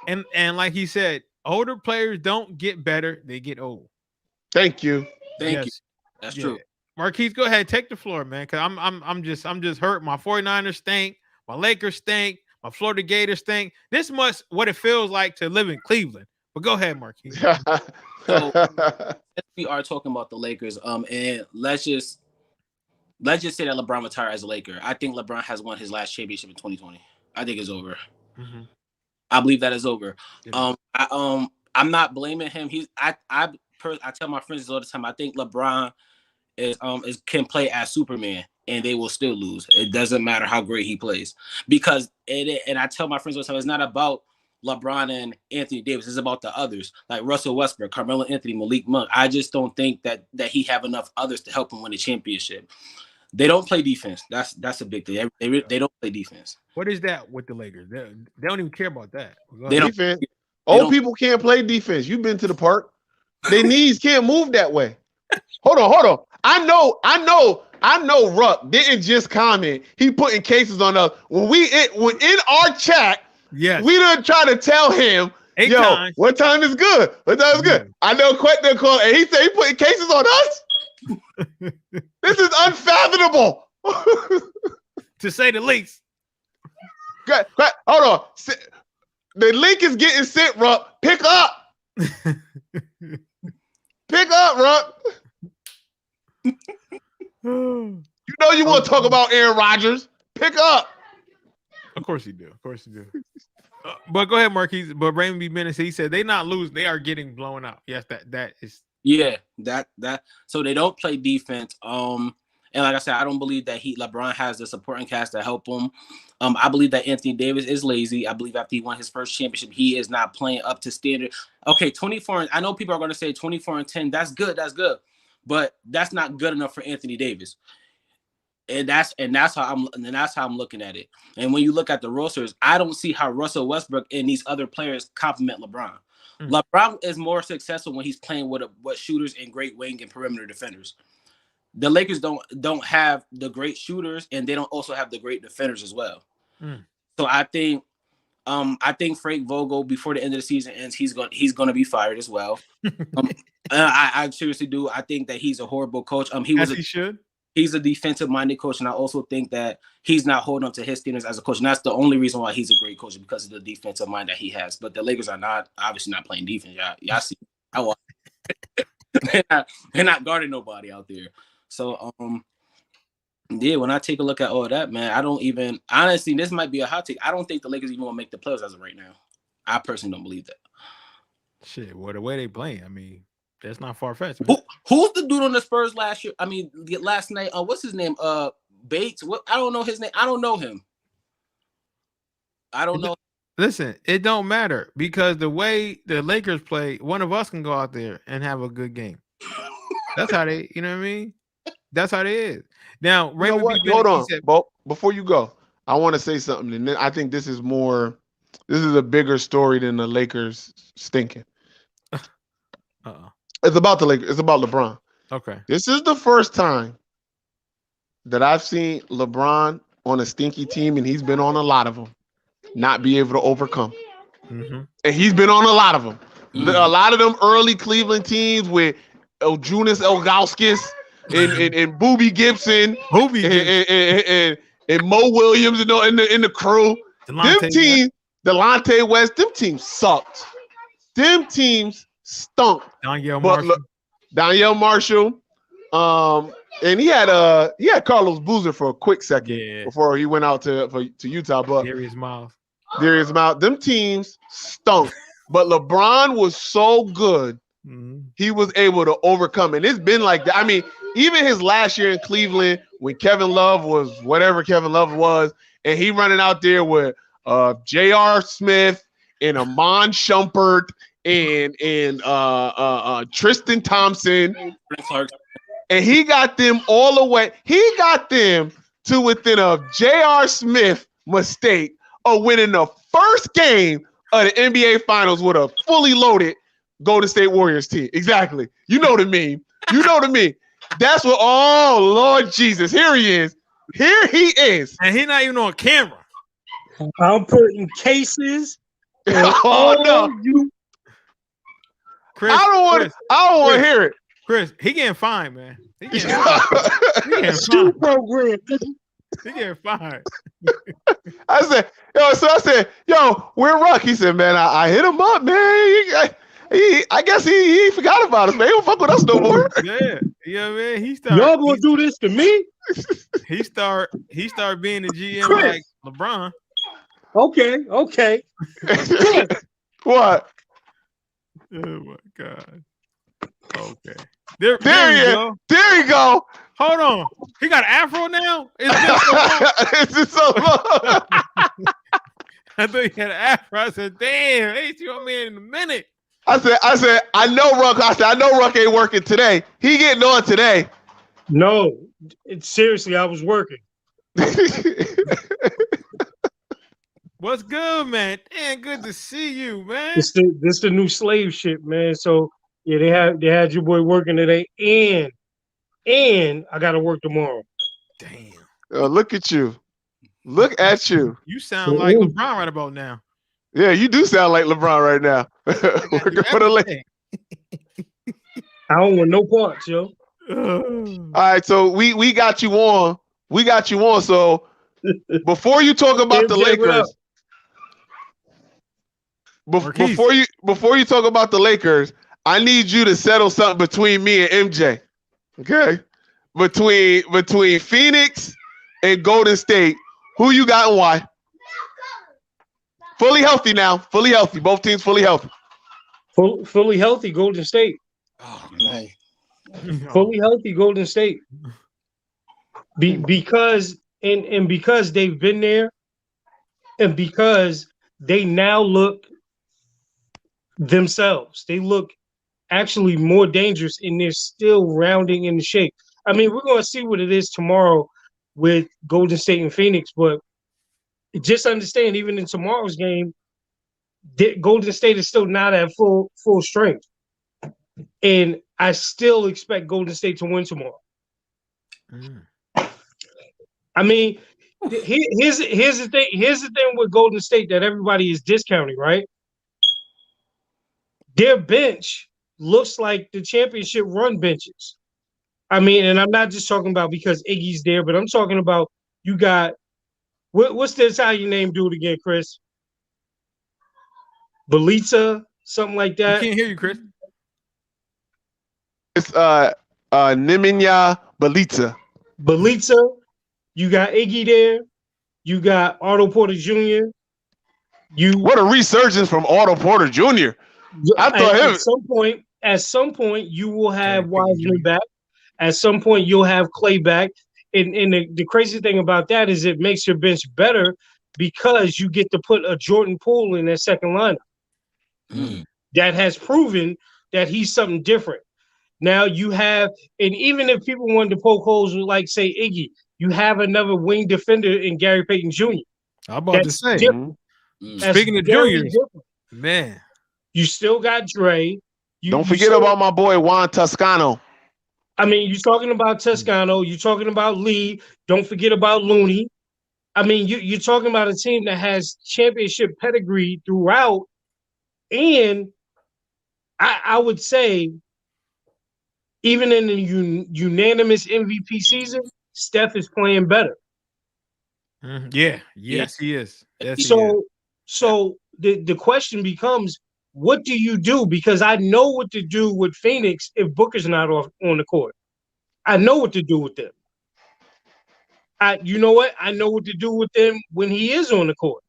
And like he said, older players don't get better, they get old. Thank you. Thank you. That's true. Marquise, go ahead, take the floor, man. Cause I'm just hurt. My 49ers stink, my Lakers stink, my Florida Gators stink. This much what it feels like to live in Cleveland. But go ahead, Marquise. So we are talking about the Lakers. And let's just say that LeBron retired as a Laker. I think LeBron has won his last championship in 2020. I think it's over. Mm-hmm. I believe that is over. I'm not blaming him. I tell my friends all the time. I think LeBron can play as Superman, and they will still lose. It doesn't matter how great he plays, because and I tell my friends all the time, it's not about LeBron and Anthony Davis. It's about the others like Russell Westbrook, Carmelo Anthony, Malik Monk. I just don't think that he have enough others to help him win a championship. They don't play defense. That's a big thing. They don't play defense. What is that with the Lakers? They don't even care about that. They don't. Defense. Old people can't play defense. You've been to the park. Their knees can't move that way. Hold on. I know Ruck didn't just comment. He putting cases on us. When in our chat, yes, we done try to tell him, what time is good? What time is good? I know Quentin call, and he said he putting cases on us. This is unfathomable. To say the least. Hold on. The link is getting sent, Ruck. Pick up. Pick up, Ruck. You know you want to talk about Aaron Rodgers. Pick up. Of course you do. Of course you do. But go ahead, Marquise. But Raymond B. Menace, he said they not losing. They are getting blown out. Yes, that is. Yeah, that. So they don't play defense. And like I said, I don't believe that LeBron has the supporting cast to help him. I believe that Anthony Davis is lazy. I believe after he won his first championship, he is not playing up to standard. Okay, 24. I know people are going to say 24-10. That's good. That's good. But that's not good enough for Anthony Davis. And that's how I'm looking at it. And when you look at the rosters, I don't see how Russell Westbrook and these other players complement LeBron. LeBron is more successful when he's playing with shooters and great wing and perimeter defenders. The Lakers don't have the great shooters, and they don't also have the great defenders as well. So I think Frank Vogel, before the end of the season ends, he's going to be fired as well. I seriously do. I think that he's a horrible coach. He should. He's a defensive-minded coach, and I also think that he's not holding up to his standards as a coach. And that's the only reason why he's a great coach, because of the defensive mind that he has. But the Lakers are obviously not playing defense. Y'all see, they're not guarding nobody out there. So, yeah, when I take a look at all that, man, I don't even – honestly, this might be a hot take. I don't think the Lakers even want to make the playoffs as of right now. I personally don't believe that. Shit, well, the way they playing, I mean – that's not far-fetched. Who's the dude on the Spurs last year? I mean, last night. What's his name? Bates. What? I don't know his name. I don't know him. I don't know. Listen, it don't matter, because the way the Lakers play, one of us can go out there and have a good game. That's how they. You know what I mean? That's how they is. Now, Raymond, hold on. But before you go, I want to say something, and I think this is a bigger story than the Lakers stinking. It's about the Lakers. It's about LeBron. Okay. This is the first time that I've seen LeBron on a stinky team, and he's been on a lot of them, not be able to overcome. And he's been on a lot of them. A lot of them early Cleveland teams with Junis Elgauskas and Boobie Gibson, and Mo Williams in the crew. Delonte West, them teams sucked. Them teams stunk. Danielle Marshall. And he had Carlos Boozer for a quick second before he went out to Utah. But Darius Miles. Them teams stunk. But LeBron was so good, he was able to overcome. And it's been like that. I mean, even his last year in Cleveland, when Kevin Love was whatever Kevin Love was, and he running out there with J.R. Smith and Amon Shumpert and Tristan Thompson, and he got them all the way. He got them to within a J.R. Smith mistake of winning the first game of the NBA Finals with a fully loaded Golden State Warriors team. Exactly. You know what I mean. That's what. Oh Lord Jesus! Here he is. Here he is, and he's not even on camera. I'm putting cases. Oh no! Chris, I don't want to hear it. Chris, he getting fined, man. He getting fined. Program. He getting fined. I said, yo, where Ruck? He said, man, I hit him up, man. I guess he forgot about us, man. He don't fuck with us no more. Yeah, man. Y'all gonna do this to me? He start being the GM Chris. Like LeBron. Okay. What? Oh my God. Okay. There you go. Hold on. He got an afro now? It's been so long. It's so long. I thought he had an afro. I said, damn, ain't you on me in a minute. I said, I know Ruck ain't working today. He getting on today. No, seriously, I was working. What's good, man? Damn, good to see you, man. This the new slave ship, man. So yeah, they had your boy working today, and I gotta work tomorrow. Damn. Look at you. Look at you. You sound like LeBron right about now. Yeah, you do sound like LeBron right now. Working for the Lakers. I don't want no parts, yo. All right, so we got you on. So before you talk about the Lakers, before you talk about the Lakers, I need you to settle something between me and MJ. Okay? Between Phoenix and Golden State, who you got and why? Fully healthy now. Fully healthy. Both teams fully healthy. Fully healthy Golden State. Oh man. Fully healthy Golden State. Because they've been there, and because they now look themselves. They look actually more dangerous, and they're still rounding in the shape. I mean, we're going to see what it is tomorrow with Golden State and Phoenix, but just understand, even in tomorrow's game, Golden State is still not at full strength, and I still expect Golden State to win tomorrow. I mean, here's the thing. Here's the thing with Golden State that everybody is discounting, right? Their bench looks like the championship run benches. I mean, and I'm not just talking about because Iggy's there, but I'm talking about you got what's the Italian name dude again, Chris? Belita, something like that. I can't hear you, Chris. It's Nemanja Bjelica. Belita. You got Iggy there. You got Otto Porter Jr. What a resurgence from Otto Porter Jr. I thought at some point you will have Wiseman back. At some point you'll have Clay back. And the crazy thing about that is it makes your bench better because you get to put a Jordan Poole in that second lineup. That has proven that he's something different. Now you have, and even if people wanted to poke holes with, like, say, Iggy, you have another wing defender in Gary Payton Jr. I'm about to say. Speaking of juniors, man, you still got Dre. Don't forget about my boy Juan Toscano. I mean, you're talking about Toscano. You're talking about Lee. Don't forget about Looney. I mean, you're talking about a team that has championship pedigree throughout. And I would say, even in the unanimous MVP season, Steph is playing better. Yeah. Yes, he is. Yes, so the question becomes, what do you do? Because I know what to do with Phoenix if Booker's not on the court. I know what to do with them. You know what? I know what to do with them when he is on the court.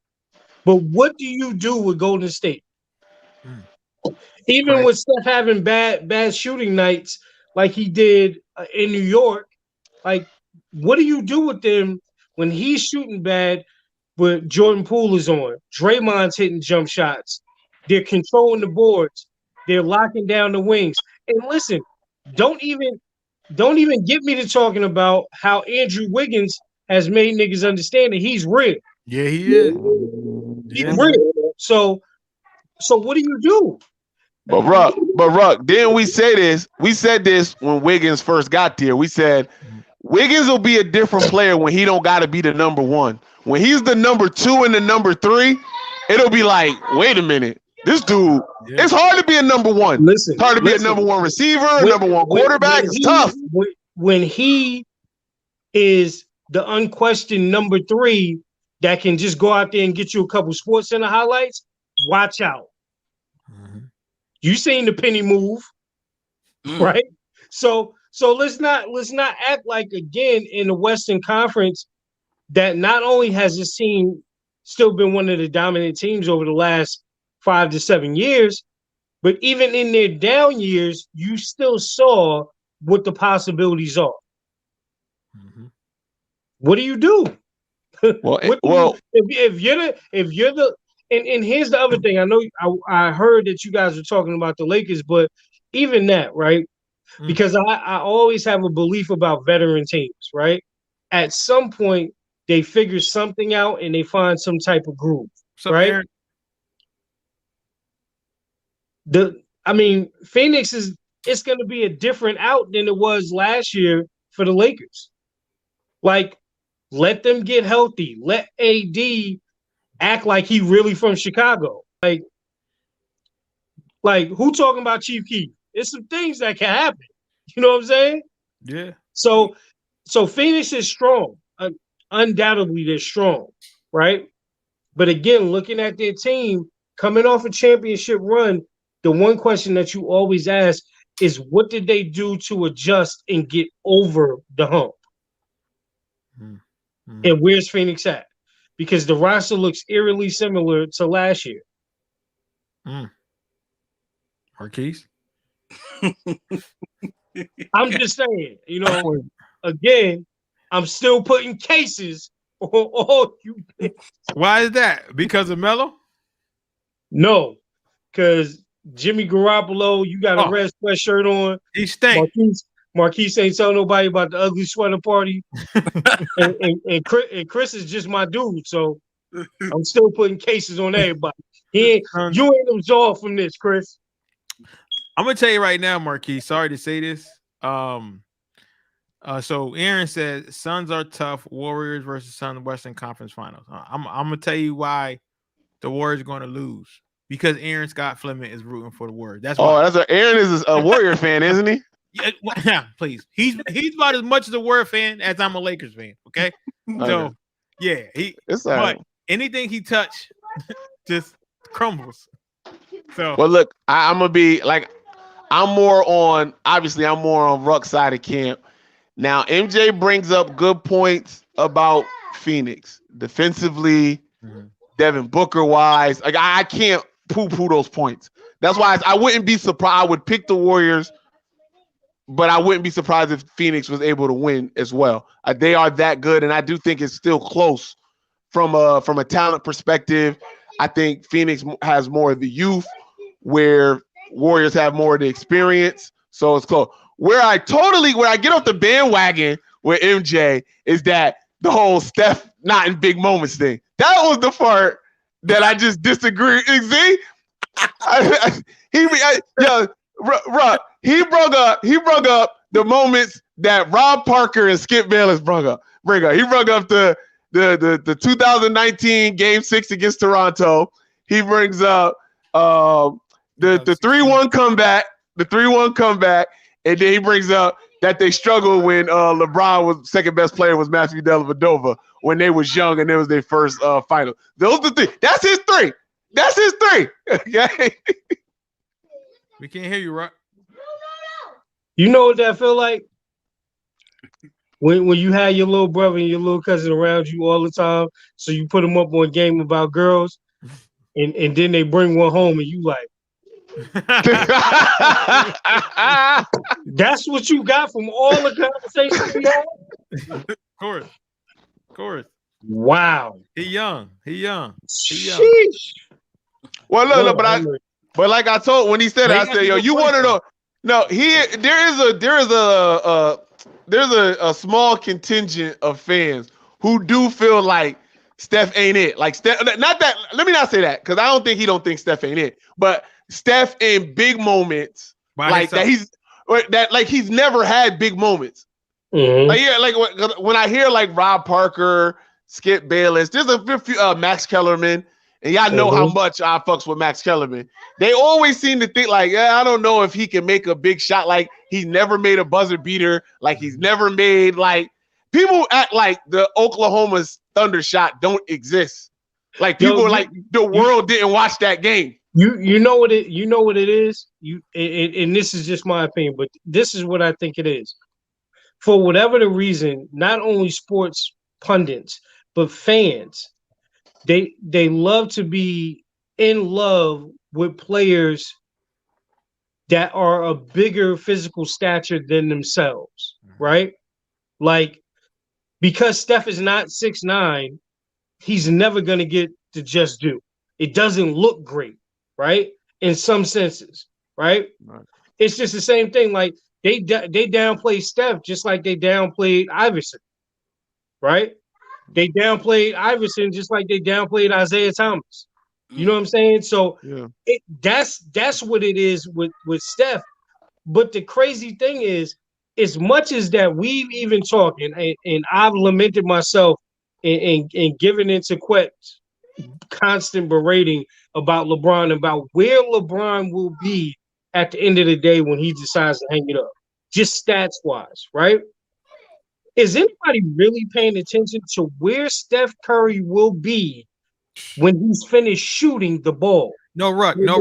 But what do you do with Golden State? Even with Steph having bad shooting nights like he did in New York, like, what do you do with them when he's shooting bad, but Jordan Poole is on? Draymond's hitting jump shots. They're controlling the boards. They're locking down the wings. And listen, don't even get me to talking about how Andrew Wiggins has made niggas understand that he's real. Yeah, he is. He's real. So what do you do? But Ruck, didn't we say this? We said this when Wiggins first got there. We said Wiggins will be a different player when he don't got to be the number one. When he's the number two and the number three, it'll be like, wait a minute. This dude, it's hard to be a number one. It's hard to be a number one receiver, number one quarterback. It's tough. When he is the unquestioned number three that can just go out there and get you a couple Sports Center highlights, watch out. You seen the penny move, right? So let's not act like, again, in the Western Conference that not only has this team still been one of the dominant teams over the last 5 to 7 years, but even in their down years, you still saw what the possibilities are. What do you do? If you're the and here's the other thing. I know I heard that you guys were talking about the Lakers, but even that, right? Because I always have a belief about veteran teams, right? At some point, they figure something out and they find some type of groove, right? Phoenix it's going to be a different out than it was last year for the Lakers. Like, let them get healthy. Let AD act like he really from Chicago. Like who talking about Chief Keef? It's some things that can happen. You know what I'm saying? Yeah. So Phoenix is strong. Undoubtedly, they're strong, right? But again, looking at their team coming off a championship run, the one question that you always ask is, what did they do to adjust and get over the hump? And where's Phoenix at? Because the roster looks eerily similar to last year. Marquise? I'm just saying, again, I'm still putting cases on all you. Why is that? Because of Melo? No, because Jimmy Garoppolo, you got a red sweatshirt on. He stinks. Marquise ain't telling nobody about the ugly sweater party. and Chris is just my dude, so I'm still putting cases on everybody. You ain't absolved from this, Chris. I'm gonna tell you right now, Marquise. Sorry to say this. So Aaron said Suns are tough. Warriors versus Suns Western Conference Finals. I'm gonna tell you why the Warriors are going to lose, because Aaron Scott Fleming is rooting for the Warriors. That's why. Aaron is a Warrior fan, isn't he? Yeah, please. He's about as much as a Warrior fan as I'm a Lakers fan. Okay, so yeah, but anything he touch just crumbles. So well, look, I'm gonna be like, I'm more on Ruck's side of camp. Now, MJ brings up good points about Phoenix defensively, Devin Booker wise. Like, I can't poo-poo those points. That's why I wouldn't be surprised. I would pick the Warriors, but I wouldn't be surprised if Phoenix was able to win as well. They are that good, and I do think it's still close from a talent perspective. I think Phoenix has more of the youth, where Warriors have more of the experience. So it's close. Where I get off the bandwagon with MJ is that the whole Steph not in big moments thing. That was the part that I just disagree. See, he brought up the moments that Rob Parker and Skip Bayless bring up. He brought up the 2019 Game 6 against Toronto. He brings up the 3-1 comeback, and then he brings up that they struggled when LeBron was second best player was Matthew Dellavedova when they was young and it was their first final. Those are the three. That's his three. Okay. We can't hear you, Rock. You know what that feel like? When you had your little brother and your little cousin around you all the time, so you put them up on a game about girls, and then they bring one home and you like, that's what you got from all the conversations we had? Of course. Wow. He young. Sheesh. Well, look, but like I told when he said it, I said, yo, you want to know? No, there's a small contingent of fans who do feel like Steph ain't it. Like Steph, not that. Let me not say that, because I don't think Steph ain't it. But Steph in big moments like that, he's never had big moments. Like when I hear like Rob Parker, Skip Bayless, there's a few Max Kellerman, and y'all know how much I fucks with Max Kellerman. They always seem to think like, yeah, I don't know if he can make a big shot. Like he's never made a buzzer beater. Like he's never made like people act like the Oklahoma Thunder shot don't exist. Like people like the world didn't watch that game. You know what it is. And this is just my opinion, but this is what I think it is. For whatever the reason, not only sports pundits but fans, they love to be in love with players that are a bigger physical stature than themselves, right? Like, because Steph is not 6'9", he's never going to get to just do. It doesn't look great, right? In some senses, right? It's just the same thing. Like, they downplayed Steph just like they downplayed Iverson, right? They downplayed Iverson just like they downplayed Isaiah Thomas. You know what I'm saying? So that's what it is with Steph. But the crazy thing is, as much as that we've even talked, and I've lamented myself and given into constant berating about LeBron, about where LeBron will be at the end of the day when he decides to hang it up, just stats wise, right? Is anybody really paying attention to where Steph Curry will be when he's finished shooting the ball? No, Ruck. No.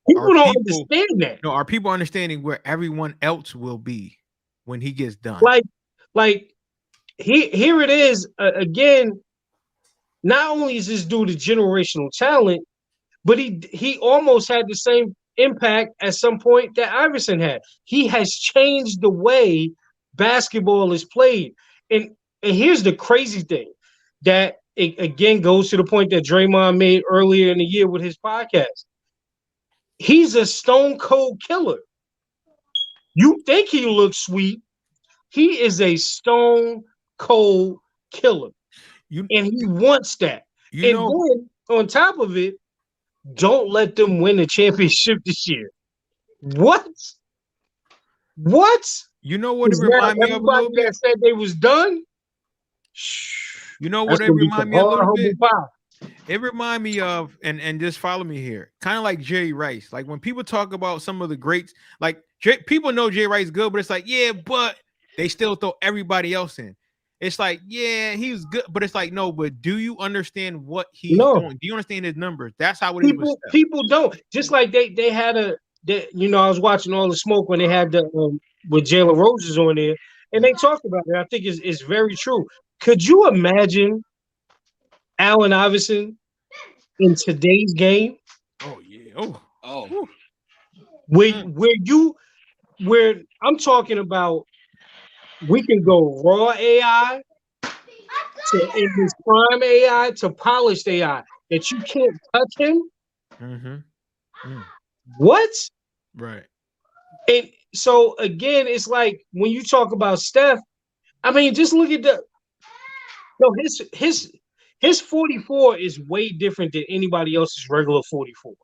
People don't understand that. No, are people understanding where everyone else will be when he gets done? Like here it is again. Not only is this due to generational talent, but he almost had the same impact at some point that Iverson had. He has changed the way basketball is played. And here's the crazy thing that it again goes to the point that Draymond made earlier in the year with his podcast. He's a stone cold killer. You think he looks sweet. He is a stone cold killer. And he wants that. Then on top of it, don't let them win the championship this year. What? You know what it reminds me of a little bit? That said they was done. You know what it reminds me a little bit? It reminds me of, and just follow me here, kind of like Jerry Rice. Like when people talk about some of the greats, like people know Jerry Rice good, but it's like, yeah, but they still throw everybody else in. It's like, yeah, he's good, but it's like, no, but do you understand what he's doing? Do you understand his numbers? That's how it is. People don't. Just like they had I was watching All the Smoke when they had the with Jalen Roses on there, and they talked about it. I think it's very true. Could you imagine Allen Iverson in today's game? Oh yeah. Oh. Where I'm talking about. We can go raw AI to in his prime AI to polished AI that you can't touch him. What? Right. And so again, it's like when you talk about Steph, I mean, just look at his 44 is way different than anybody else's regular 44.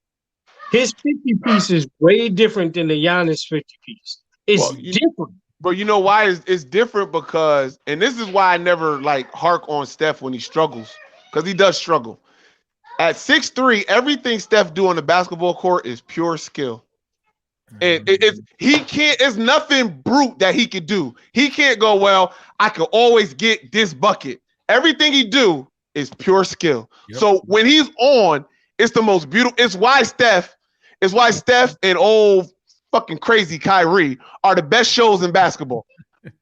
His 50 piece is way different than the Giannis 50 piece. It's different. But you know why it's different? Because, and this is why I never hark on Steph when he struggles, because he does struggle. At 6'3", everything Steph do on the basketball court is pure skill. And it's nothing brute that he could do. He can't go, well, I can always get this bucket. Everything he do is pure skill. Yep. So when he's on, it's the most beautiful. It's why Steph and old fucking crazy Kyrie are the best shows in basketball.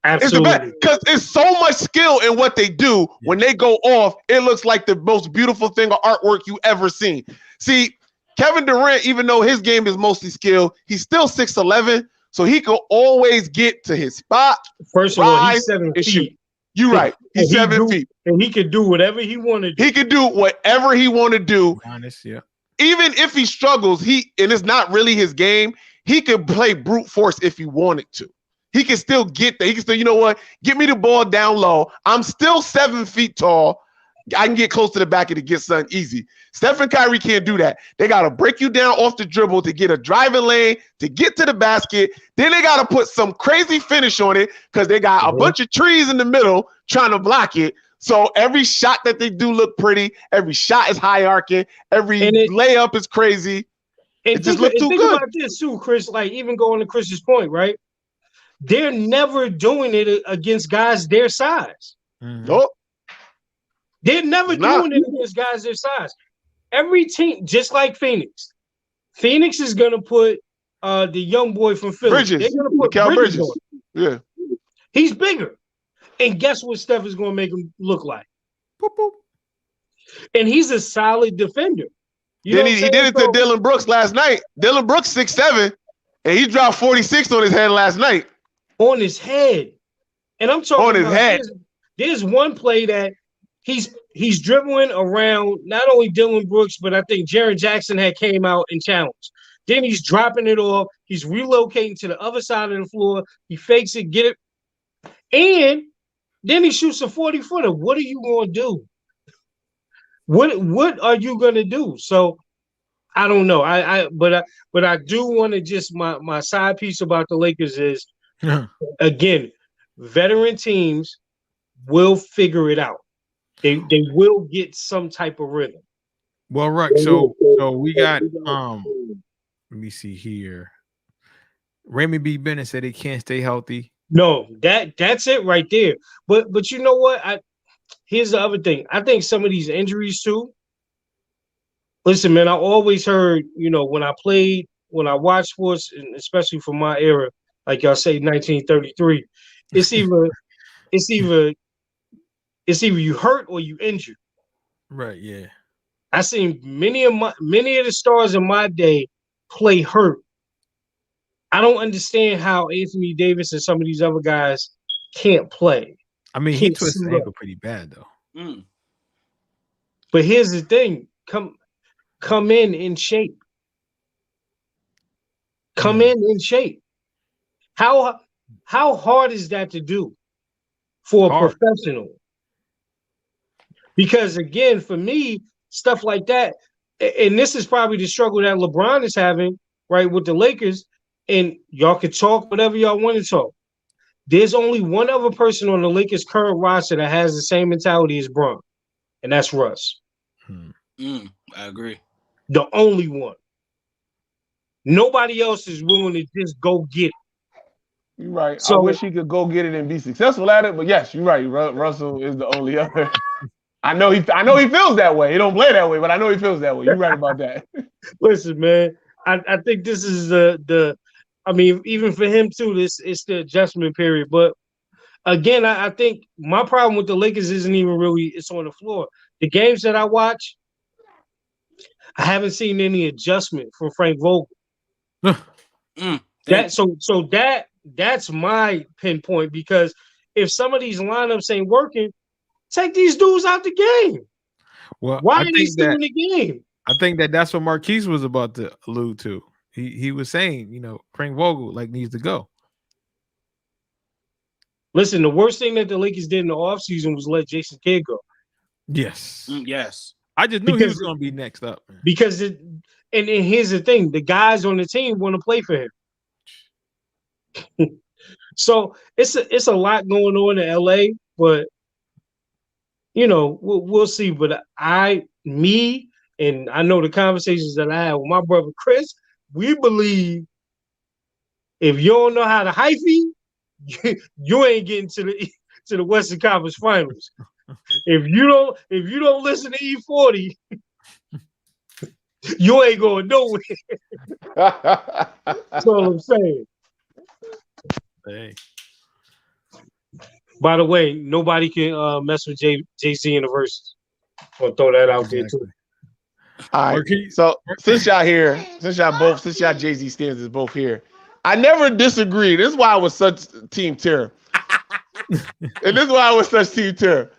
Absolutely. Because it's so much skill in what they do. When they go off, it looks like the most beautiful thing of artwork you ever seen. See, Kevin Durant, even though his game is mostly skill, he's still 6'11", so he can always get to his spot. First of all, he's 7 feet. You're right. He's 7 feet. And he can do whatever he want to do. He can do whatever he want to do. Honest, yeah. Even if he struggles, and it's not really his game, he can play brute force if he wanted to. He can still get there. He can still, you know what? Get me the ball down low. I'm still 7 feet tall. I can get close to the back and to get something easy. Steph and Kyrie can't do that. They got to break you down off the dribble to get a driving lane, to get to the basket. Then they got to put some crazy finish on it because they got a bunch of trees in the middle trying to block it. So every shot that they do look pretty. Every shot is high arcing. Every layup is crazy. And it just looks too good. Think about this too, Chris. Like even going to Chris's point, right? They're never doing it against guys their size. Nope. They're never doing it against guys their size. Every team, just like Phoenix. Phoenix is gonna put the young boy from Philly. Bridges. They're gonna put Bridges on. Yeah. He's bigger. And guess what Steph is gonna make him look like? Boop, boop. And he's a solid defender. Then he did it to Dylan Brooks last night. Dylan Brooks 6'7", and he dropped 46 on his head last night. On his head. And I'm talking on his head. There's one play that he's dribbling around not only Dylan Brooks, but I think Jaren Jackson had came out and challenged. Then he's dropping it off. He's relocating to the other side of the floor. He fakes it, get it. And then he shoots a 40-footer. What are you going to do? What are you going to do? So I don't know. But I do want to just my side piece about the Lakers is again, veteran teams will figure it out. They will get some type of rhythm. Well, right. So we got let me see here. Raymond B. Bennett said he can't stay healthy. No, that's it right there. But you know what? Here's the other thing. I think some of these injuries too, Listen, man, I always heard, when I watched sports, and especially from my era, like y'all say, 1933, it's either it's either you hurt or you injured. Right. Yeah. I seen many of the stars in my day play hurt. I don't understand how Anthony Davis and some of these other guys can't play. I mean, he twisted his ankle pretty bad though. Mm. But here's the thing: come in shape. Come in shape. How hard is that to do for a professional? Because again, for me, stuff like that, and this is probably the struggle that LeBron is having, right, with the Lakers. And y'all can talk whatever y'all want to talk. There's only one other person on the Lakers' current roster that has the same mentality as Bron, and that's Russ. I agree. The only one. Nobody else is willing to just go get it. You're right. So, I wish he could go get it and be successful at it, but yes, you're right. Russell is the only other. I know he feels that way. He don't play that way, but I know he feels that way. You're right about that. Listen, man, I think this is the. I mean, even for him too, it's the adjustment period. But again, I think my problem with the Lakers isn't even really it's on the floor. The games that I watch, I haven't seen any adjustment from Frank Vogel. That's my pinpoint, because if some of these lineups ain't working, take these dudes out the game. Well, why are they still in the game? I think that's what Marquise was about to allude to. He was saying, Frank Vogel needs to go. Listen, the worst thing that the Lakers did in the offseason was let Jason Kidd go. Yes. Yes. I just knew he was going to be next up. Man. Because and here's the thing, the guys on the team want to play for him. So it's a lot going on in LA, but we'll see. But and I know the conversations that I had with my brother Chris, we believe if you don't know how to hyphy, you ain't getting to the Western Conference Finals. If you don't listen to E40, you ain't going nowhere. That's all I'm saying. Hey. By the way, nobody can mess with Jay-Z in the verses. I'll throw that out there too. All right. So since y'all Jay-Z stands is both here, I never disagree. This is why I was such team terror. And this is why I was such team terror.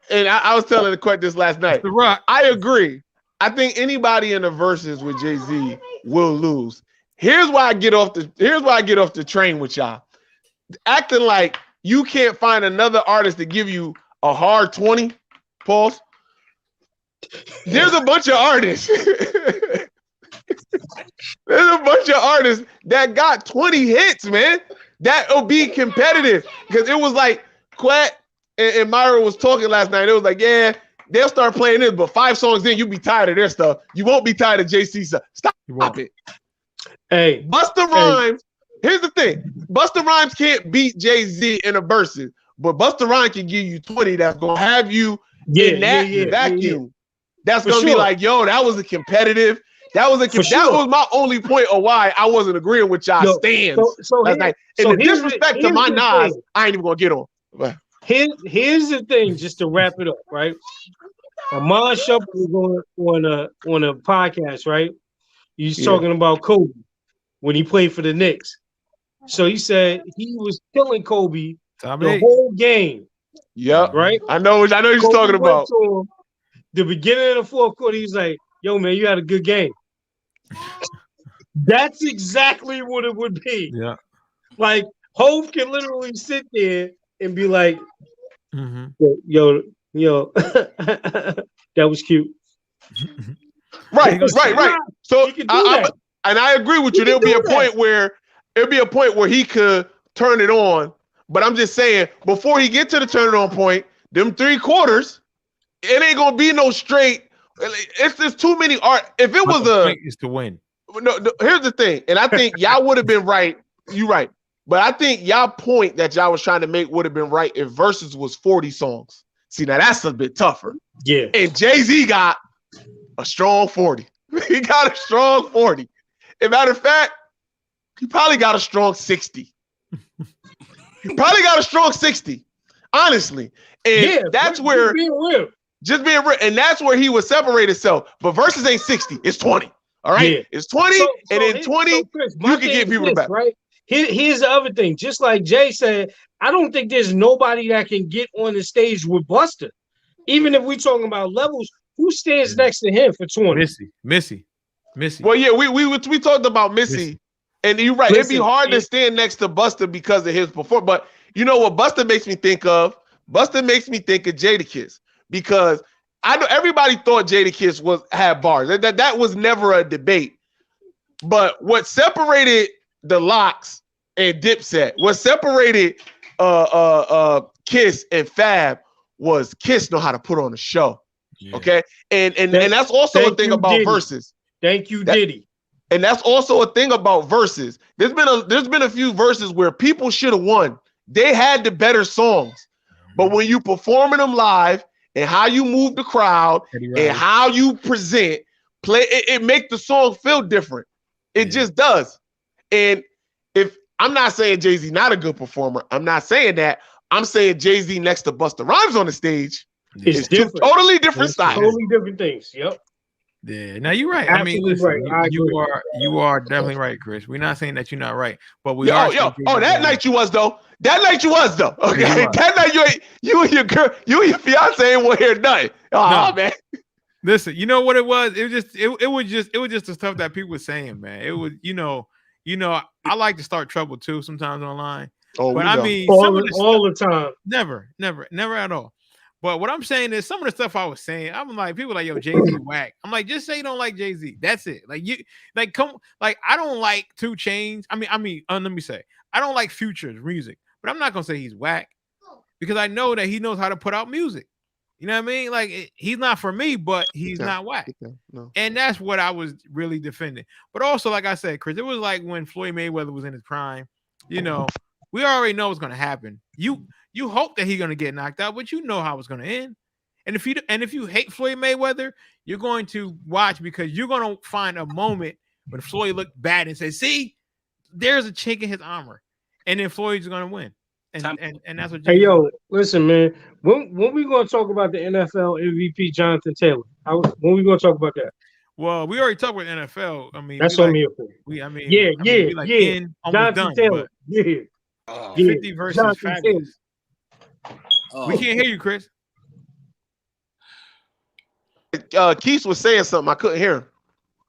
And I was telling the Quet this last night. The Rock. I agree. I think anybody in the verses with Jay-Z will lose. Here's why I get off the train with y'all. Acting like you can't find another artist to give you a hard 20, pause. There's a bunch of artists. There's a bunch of artists that got 20 hits, man. That'll be competitive. Because it was like Quet and Myra was talking last night. It was like, yeah, they'll start playing this, but 5 songs in, you'll be tired of their stuff. You won't be tired of JC stuff. Stop it. Hey, Busta Rhymes. Here's the thing. Busta Rhymes can't beat Jay-Z in a versus, but Busta Rhymes can give you 20 that's going to have you in that vacuum. Yeah. That's going to be like, yo, that was a competitive. That was my only point of why I wasn't agreeing with y'all stands. And the disrespect to my Nas, I ain't even going to get on. Here's the thing, just to wrap it up, right? Amon Shumpert was on a podcast, right? He's talking about Kobe when he played for the Knicks. So he said he was killing Kobe the whole game. Yep. Right? I know what you're talking about. The beginning of the fourth quarter, he's like, yo, man, you had a good game. That's exactly what it would be. Yeah. Like, Hov can literally sit there and be like, yo, that was cute. Right. So I agree with you. There'll be a point where he could turn it on. But I'm just saying, before he get to the turn it on point, them 3 quarters, it ain't gonna be no straight. It's just too many art. If it was is to win. No, here's the thing, and I think y'all would have been right. You're right, but I think y'all point that y'all was trying to make would have been right if verses was 40 songs. See, now that's a bit tougher. Yeah. And Jay-Z got a strong 40. He got a strong 40. As a matter of fact, he probably got a strong 60. He probably got a strong 60, honestly. And that's where just being real. And that's where he would separate himself. But versus ain't 60, it's 20. All right? Yeah. It's 20, and in 20, Chris, you can get people back. Right? Here's the other thing. Just like Jay said, I don't think there's nobody that can get on the stage with Buster. Even if we're talking about levels, who stands next to him for 20? Missy. Well, yeah, we talked about Missy. And you're right. It'd be hard to stand next to Buster because of his performance. But you know what Buster makes me think of? Buster makes me think of Jadakiss, because I know everybody thought Jadakiss had bars. That was never a debate. But what separated the Locks and Dipset, what separated Kiss and Fab, was Kiss know how to put on a show. Yeah. Okay, and that's also a thing about verses. Thank you, Diddy. And that's also a thing about verses. There's been a few verses where people should have won. They had the better songs, but when you performing them live and how you move the crowd and how you present, it make the song feel different. It just does. And if I'm not saying Jay-Z not a good performer, I'm not saying that. I'm saying Jay-Z next to Busta Rhymes on the stage is two totally different styles. Totally different things. Yep. Yeah, now you're right. Absolutely, I mean, listen, you are definitely right, Chris. We're not saying that you're not right, but we are. That night you was though. That night you was though. Okay, that night you and your girl, you and your fiance ain't want to hear nothing. Oh man. Listen, you know what it was? It was just the stuff that people were saying, man. It was, you know, I like to start trouble too sometimes online. Oh, but I mean, all the time. Never at all. But what I'm saying is some of the stuff I was saying, I'm like, people like, yo, Jay-Z whack. I'm like, just say you don't like Jay-Z. That's it. Like I don't like 2 Chainz. I mean, let me say, I don't like Future's music, but I'm not gonna say he's whack because I know that he knows how to put out music. You know what I mean? Like he's not for me, but he's not whack. No. And that's what I was really defending. But also, like I said, Chris, it was like when Floyd Mayweather was in his prime. You know, we already know what's gonna happen. You hope that he's gonna get knocked out, but you know how it's gonna end. And if you hate Floyd Mayweather, you're going to watch because you're gonna find a moment when Floyd looked bad and say, "See, there's a chink in his armor," and then Floyd's gonna win. And that's what. Hey, yo, listen, man. When we gonna talk about the NFL MVP Jonathan Taylor? When we gonna talk about that? Well, we already talked about NFL. I mean, that's what I'm here for. Yeah. Jonathan Taylor. Yeah. 50 versus Fabulous. We can't hear you, Chris. Keith was saying something. I couldn't hear him.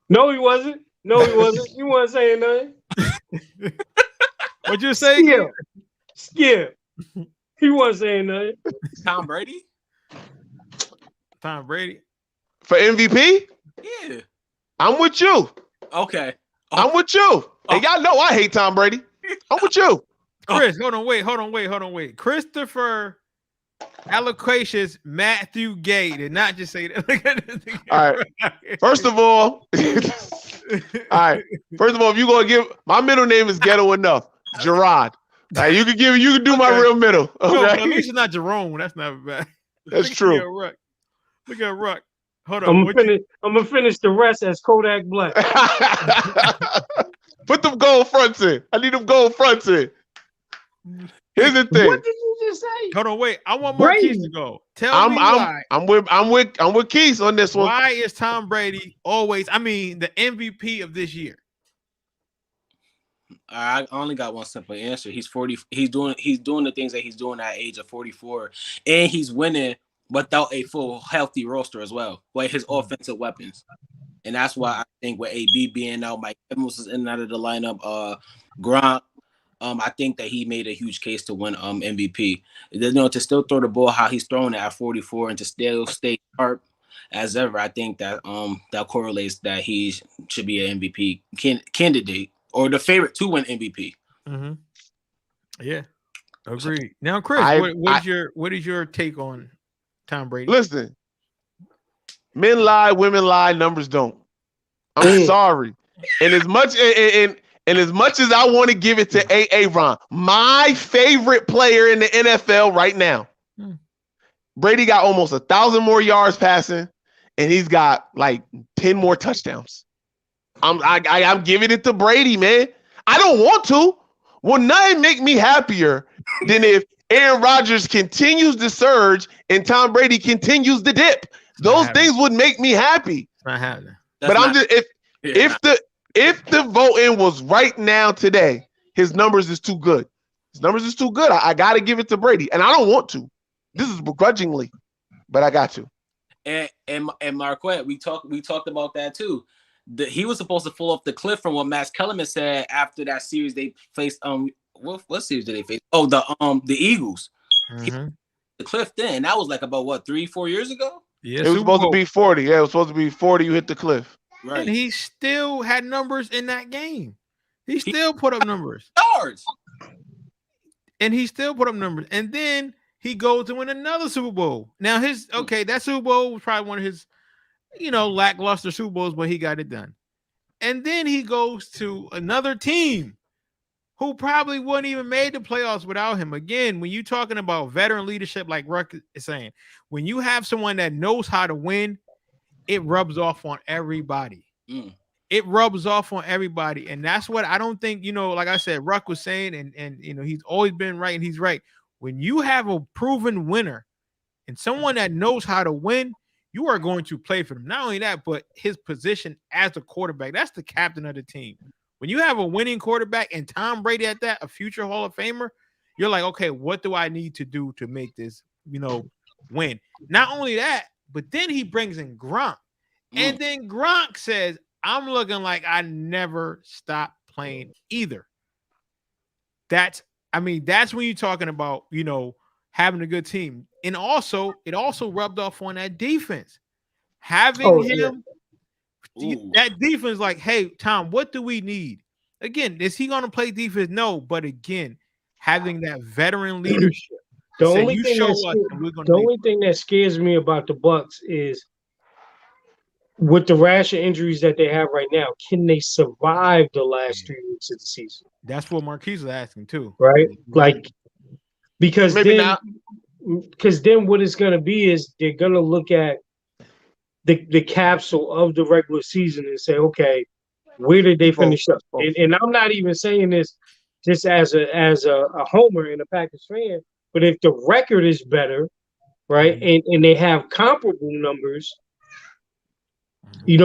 No, he wasn't. He wasn't saying nothing. What'd you say? Skip. He wasn't saying nothing. Tom Brady for MVP? Yeah. I'm with you. Okay. I'm with you. And y'all know I hate Tom Brady. I'm with you. Chris, hold on, wait. Christopher Alloquatious Matthew Gay did not just say that. All right. First of all, if you're gonna give my middle name is ghetto enough, Gerard. Right, you can do my real middle. Okay? No, at least it's not Jerome. That's not bad. That's true. Look at Ruck. Hold on. I'm gonna finish the rest as Kodak Black. Put them gold fronts in. I need them gold fronts in. Here's the thing. What did you just say? Hold on, wait. I want more Keys to go. Tell me why. I'm with Keys on this one. Why is Tom Brady always? I mean, the MVP of this year. I only got one simple answer. He's 40. He's doing the things that he's doing at age of 44, and he's winning without a full healthy roster as well, like his offensive weapons. And that's why I think with AB being out, Mike Evans is in and out of the lineup. Gronk, I think that he made a huge case to win MVP. You know, to still throw the ball how he's throwing it at 44 and to still stay sharp as ever. I think that that correlates that he should be an MVP candidate or the favorite to win MVP. Mm-hmm. Yeah, agreed. Now, Chris, what is your take on Tom Brady? Listen, men lie, women lie, numbers don't. I'm sorry. And as much as I want to give it to Aaron, my favorite player in the NFL right now, Brady got almost 1,000 more yards passing, and he's got like 10 more touchdowns. I'm giving it to Brady, man. I don't want to. Will nothing make me happier than if Aaron Rodgers continues to surge and Tom Brady continues to dip. Those things would make me happy. It's not happening. But I'm just if the voting was right now today, his numbers is too good. His numbers is too good. I got to give it to Brady, and I don't want to. This is begrudgingly, but I got to. And Marquette, we talked about that too. He was supposed to fall off the cliff from what Max Kellerman said after that series they faced. What series did they face? Oh, the Eagles. Mm-hmm. The cliff then. That was like about what 3-4 years ago. Yeah, it was supposed to be 40. Yeah, it was supposed to be 40. You hit the cliff. Right. And he still had numbers in that game. He still put up numbers. Yards. And he still put up numbers. And then he goes to win another Super Bowl. Now that Super Bowl was probably one of his, lackluster Super Bowls, but he got it done. And then he goes to another team who probably wouldn't even made the playoffs without him. Again, when you're talking about veteran leadership, like Ruck is saying, when you have someone that knows how to win, it rubs off on everybody. It rubs off on everybody. And that's what I don't think, like I said, Ruck was saying, and he's always been right, and he's right. When you have a proven winner and someone that knows how to win, you are going to play for them. Not only that, but his position as a quarterback, that's the captain of the team. When you have a winning quarterback and Tom Brady at that, a future Hall of Famer, you're like, okay, what do I need to do to make this, win? Not only that, but then he brings in Gronk. And then Gronk says, I'm looking like I never stopped playing either. That's when you're talking about, having a good team. And also, it also rubbed off on that defense. Having him, that defense, like, hey, Tom, what do we need? Again, is he going to play defense? No, but again, having that veteran leadership. The only thing that scares me about the Bucks is with the rash of injuries that they have right now, can they survive the last 3 weeks of the season? That's what Marquise is asking too. Right? Like, because maybe then what it's going to be is they're going to look at the capsule of the regular season and say, okay, where did they finish up? And I'm not even saying this just as a homer and a Packers fan, but if the record is better, right, and they have comparable numbers,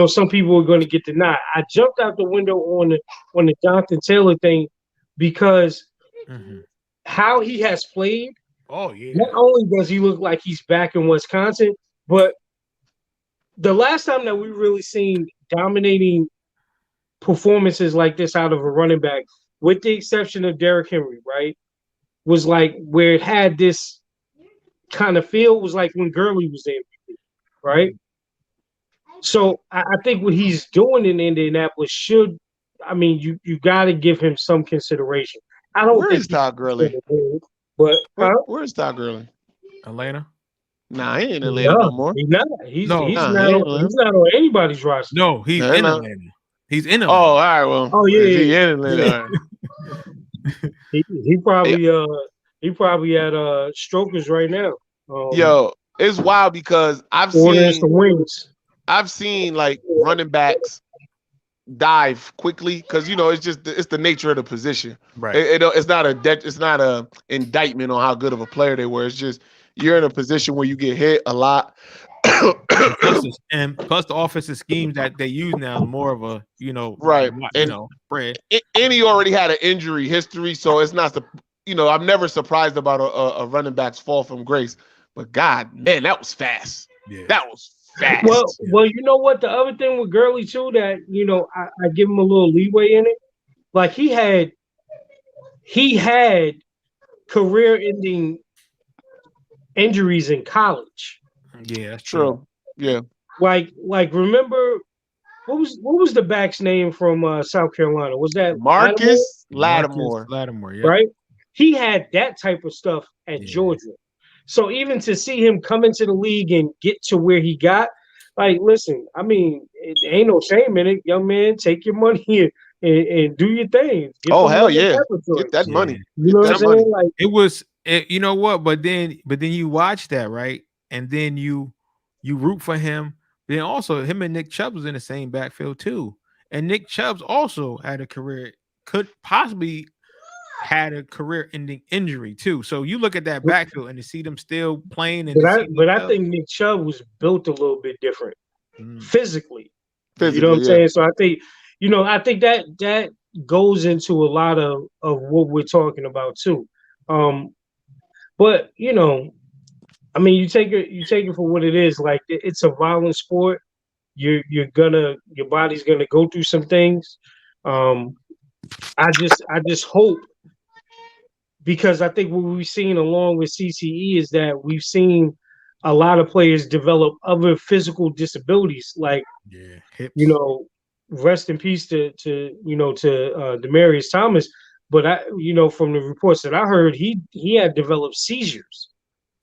some people are going to get the nod. I jumped out the window on the Jonathan Taylor thing because how he has played. Oh yeah. Not only does he look like he's back in Wisconsin, but the last time that we really seen dominating performances like this out of a running back, with the exception of Derrick Henry, right, was like where it had this kind of feel was like when Gurley was the MVP, right? So I think what he's doing in Indianapolis you got to give him some consideration. I don't Where think is Todd Gurley? But where's Todd Gurley? Atlanta? Nah, he ain't in Atlanta no more. He's not. He's not on anybody's roster. No, he's in Atlanta. He's in Atlanta. Oh, all right. Well, he in Atlanta. Yeah. he probably at Strokers right now. Yo, it's wild because I've seen like running backs dive quickly because it's the nature of the position. Right. It's not a indictment on how good of a player they were. It's just you're in a position where you get hit a lot. and plus the offensive schemes that they use now is more of a right spread. And he already had an injury history, so it's not I'm never surprised about a running back's fall from grace. But God, man, that was fast. Yeah. That was fast. Well, you know what? The other thing with Gurley too that I give him a little leeway in it. Like he had career-ending injuries in college. Yeah, that's true. Yeah. Like remember what was the back's name from South Carolina? Was that Marcus Lattimore? Lattimore, yeah. Right? He had that type of stuff at Georgia. So even to see him come into the league and get to where he got, like, listen, it ain't no shame in it, young man. Take your money and do your thing. Hell yeah, get that money. You know what I'm saying? Like it was, you know what? But then you watch that, right? And then you root for him, Then also him and Nick Chubb was in the same backfield too. And Nick Chubb's also had a career, could possibly had a career-ending injury too. So you look at that backfield and to see them still playing. And I think Nick Chubb was built a little bit different physically. You know what I'm yeah. saying? So I think, I think that goes into a lot of what we're talking about too. But I mean, you take it for what it is. Like, it's a violent sport. Your body's gonna go through some things. I just hope, because I think what we've seen along with CCE is that we've seen a lot of players develop other physical disabilities, like hips. Rest in peace to Demaryius Thomas. But from the reports that I heard, he had developed seizures.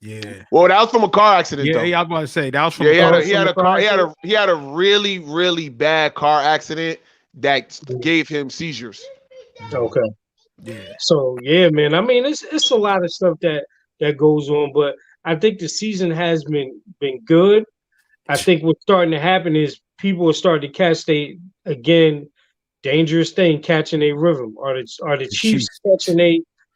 Yeah. Well, that was from a car accident. Yeah, though. I was about to say that was from. He had a really, really bad car accident that gave him seizures. Okay. Yeah. So yeah, man. I mean, it's a lot of stuff that goes on, but I think the season has been good. I think what's starting to happen is people are starting to catch dangerous thing, catching a rhythm. Are the Chiefs catching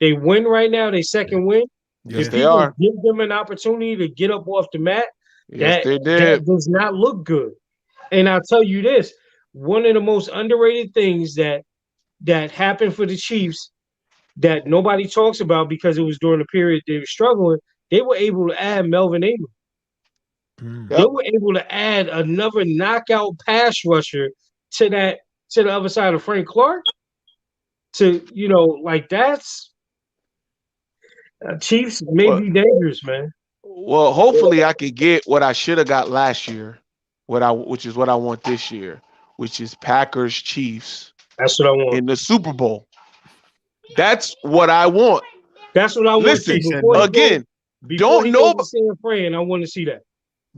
they win right now? They second win. Yes, they are. Give them an opportunity to get up off the mat. Yes, they did. That does not look good. And I'll tell you this: one of the most underrated things that happened for the Chiefs that nobody talks about because it was during the period they were struggling, they were able to add Melvin Ingram. They were able to add another knockout pass rusher to the other side of Frank Clark. That's Chiefs may be dangerous, man. Well, hopefully I could get what I should have got last year, which is what I want this year, which is Packers Chiefs. That's what I want in the Super Bowl. That's what I want. That's what I want. Listen, again, don't nobody. I want to see that.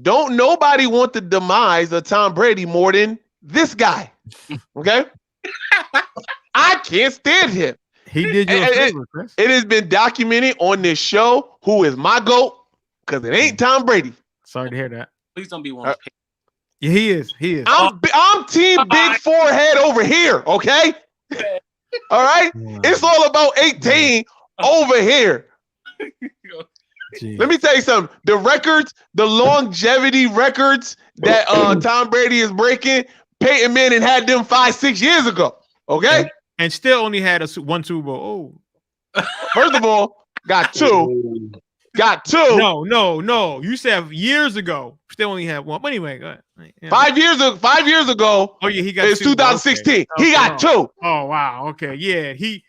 Don't nobody want the demise of Tom Brady more than this guy. Okay, I can't stand him. He did you a favor, Chris. It has been documented on this show who is my GOAT, because it ain't Tom Brady. Sorry to hear that. Please don't be one. Yeah, he is. I'm team big forehead over here, okay? All right? It's all about 18 over here. Let me tell you something. The records, the longevity records that Tom Brady is breaking, Peyton Manning had them 5-6 years ago, okay? And still only had one Super Bowl. Oh. First of all, got two. Got two. No. You said years ago. Still only had one. But anyway, go ahead. Yeah. 5 years ago. Oh yeah, he got. It's 2016. Okay. He got two. Oh wow. Okay. Yeah. He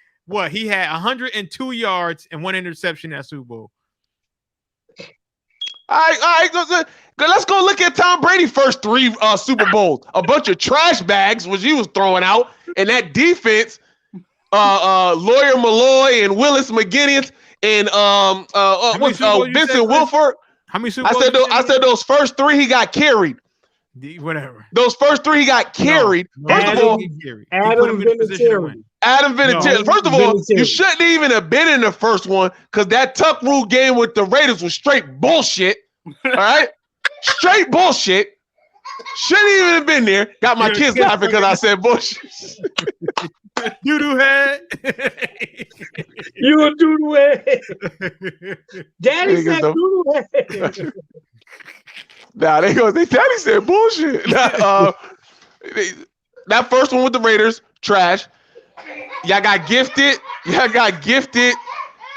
had 102 yards and one interception at Super Bowl. All right. Let's go look at Tom Brady's first three Super Bowls. A bunch of trash bags, which he was throwing out, and that defense. Lawyer Malloy and Willis McGinnis and Vincent Wilfork. How many Super Bowls? I said those first three he got carried. Whatever. Those first three he got carried. First of all, Adam Vinatieri. First of all, you shouldn't even have been in the first one because that Tuck Rule game with the Raiders was straight bullshit. All right, straight bullshit. Shouldn't even have been there. Got my kids laughing because I said bullshit. Doodoo head. You a doodoo head. Daddy said doodoo head. Nah, Daddy said bullshit. That first one with the Raiders, trash. Y'all got gifted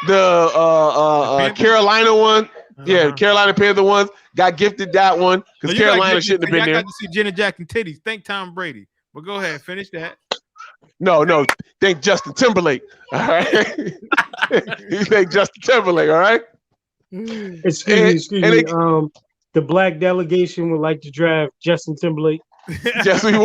the Carolina one. Yeah, Carolina Panther ones. Got gifted that one because Carolina shouldn't have been there. I got to see Janet Jackson titties. Thank Tom Brady. But go ahead, finish that. No. Thank Justin Timberlake. All right. You thank Justin Timberlake. All right. Excuse me. The black delegation would like to draft Justin Timberlake. Yes, we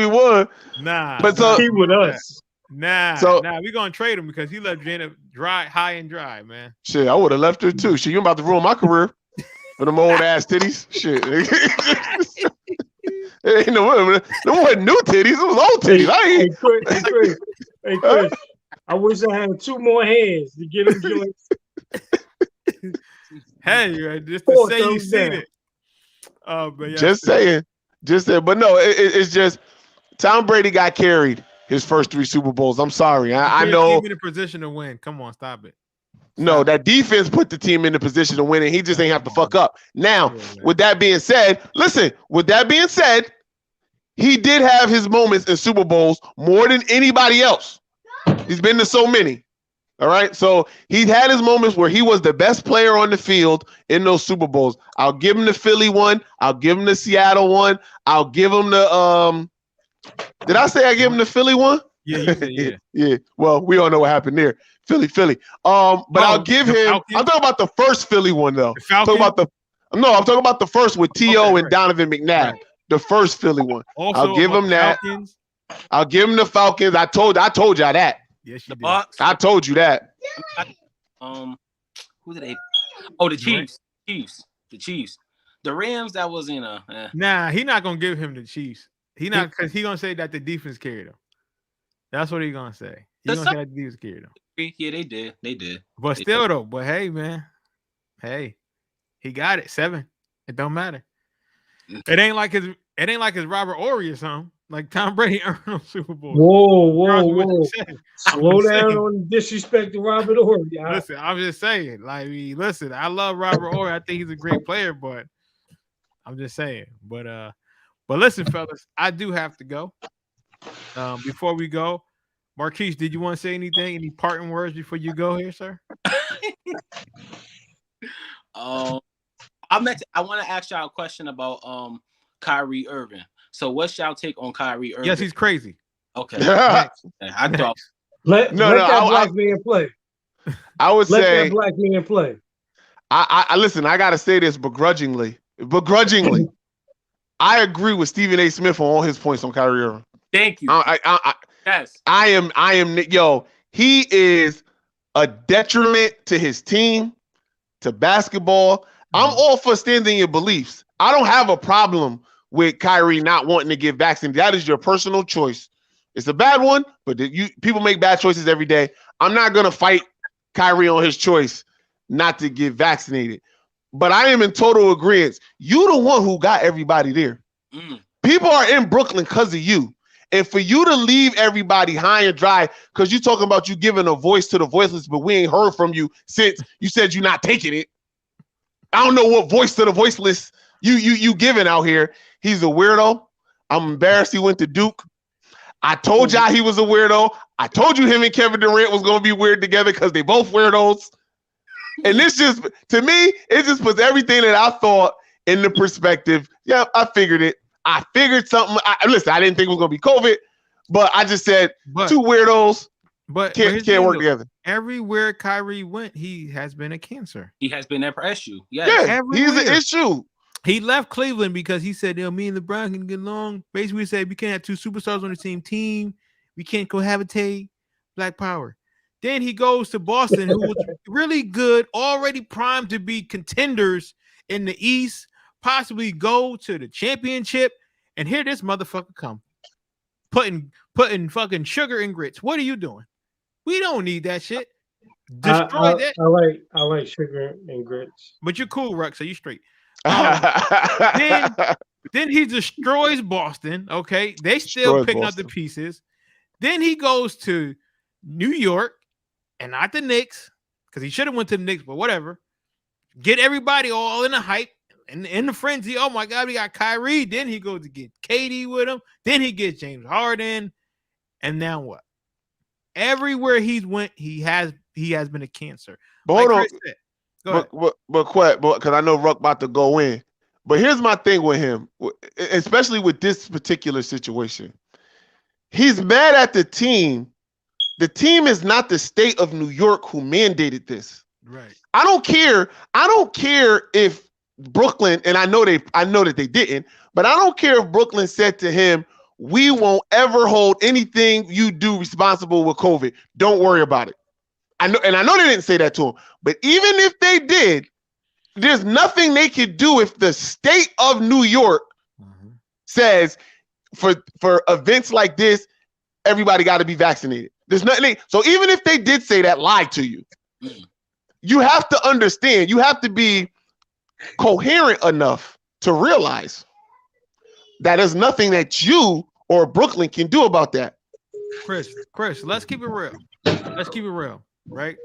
would. Nah. But he with us. Nah, we gonna trade him because he left Janet high and dry, man. Shit, I would have left her too. Shit, you about to ruin my career for them old ass titties. Shit. It ain't no new titties. It was old titties. Hey, Chris. I wish I had 2 more hands to get him joints. Hey, just to say you seen it. But yeah, just saying. But no, it's just Tom Brady got carried his first 3 Super Bowls. I'm sorry. I know. Team in a position to win. Come on, stop it. No, that defense put the team in the position to win, and he just ain't have to fuck up. Now, with that being said, he did have his moments in Super Bowls more than anybody else. He's been to so many. All right. So he's had his moments where he was the best player on the field in those Super Bowls. I'll give him the Philly one. I'll give him the Seattle one. I'll give him the did I say I give him the Philly one? Yeah, you did, yeah. Yeah. Well, we all know what happened there. Philly. But I'll give him. Falcons? I'm talking about the first Philly one though. I'm talking about the first with T.O. and Donovan McNabb. Right. The first Philly one. Also, I'll give him that. Falcons? I'll give him the Falcons. I told y'all that. Yes, you did. I told you that. Who did they? Oh, the Chiefs. The Chiefs. The Rams. That was in a. Nah, he not gonna give him the Chiefs. He not because he gonna say that the defense carried him. That's what he gonna say. He gonna say that the defense carried him. Yeah, they did. But still though, hey man, he got it 7. It don't matter. It ain't like his Robert Ory or something. Like Tom Brady earned no Super Bowl. Whoa. Slow down on disrespect to Robert Ory. Listen, I'm just saying. Like, listen, I love Robert Ory. I think he's a great player, but I'm just saying. But listen, fellas, I do have to go. Before we go, Marquise, did you want to say anything? Any parting words before you go here, sir? I want to ask y'all a question about Kyrie Irving. So what's y'all take on Kyrie Irving? Yes, he's crazy. Okay. I thought let that black man play. I would let say that black man play. I listen, I gotta say this begrudgingly. I agree with Stephen A. Smith on all his points on Kyrie Irving. Thank you. Yes. I am he is a detriment to his team, to basketball. I'm all for standing your beliefs. I don't have a problem with Kyrie not wanting to get vaccinated. That is your personal choice. It's a bad one, but people make bad choices every day. I'm not going to fight Kyrie on his choice not to get vaccinated. But I am in total agreement. You the one who got everybody there. People are in Brooklyn because of you. And for you to leave everybody high and dry because you're talking about you giving a voice to the voiceless, but we ain't heard from you since you said you're not taking it. I don't know what voice to the voiceless you giving out here. He's a weirdo. I'm embarrassed he went to Duke. I told y'all he was a weirdo. I told you him and Kevin Durant was going to be weird together because they both weirdos. And this just, to me, it just puts everything that I thought in the perspective. Yeah, I figured it. I figured something. Listen, I didn't think it was going to be COVID, but I just said two weirdos can't work together. Everywhere Kyrie went, he has been a cancer. He has been an issue. Yeah, he's an issue. He left Cleveland because he said, me and LeBron can get along. Basically, he said, we can't have 2 superstars on the same team. We can't cohabitate. Black power. Then he goes to Boston, who was really good, already primed to be contenders in the East, possibly go to the championship. And here this motherfucker come, putting fucking sugar in grits. What are you doing? We don't need that shit. Destroy that. I like sugar and grits. But you're cool, Ruck, so you straight. Then he destroys Boston. Okay, they still picking up the pieces. Then he goes to New York and not the Knicks because he should have went to the Knicks, but whatever. Get everybody all in the hype and in the frenzy. Oh my God, we got Kyrie. Then he goes to get KD with him. Then he gets James Harden, and now what? Everywhere he's went, he has been a cancer. But hold on. But because I know Ruck about to go in. But here's my thing with him, especially with this particular situation. He's mad at the team. The team is not the state of New York who mandated this. Right. I don't care if Brooklyn, and I know that they didn't, but I don't care if Brooklyn said to him, we won't ever hold anything you do responsible with COVID. Don't worry about it. I know they didn't say that to him, but even if they did, there's nothing they could do if the state of New York says for events like this, everybody got to be vaccinated. There's nothing. So even if they did say that, lied to you, you have to understand. You have to be coherent enough to realize that there's nothing that you or Brooklyn can do about that. Chris, let's keep it real. Let's keep it real, right?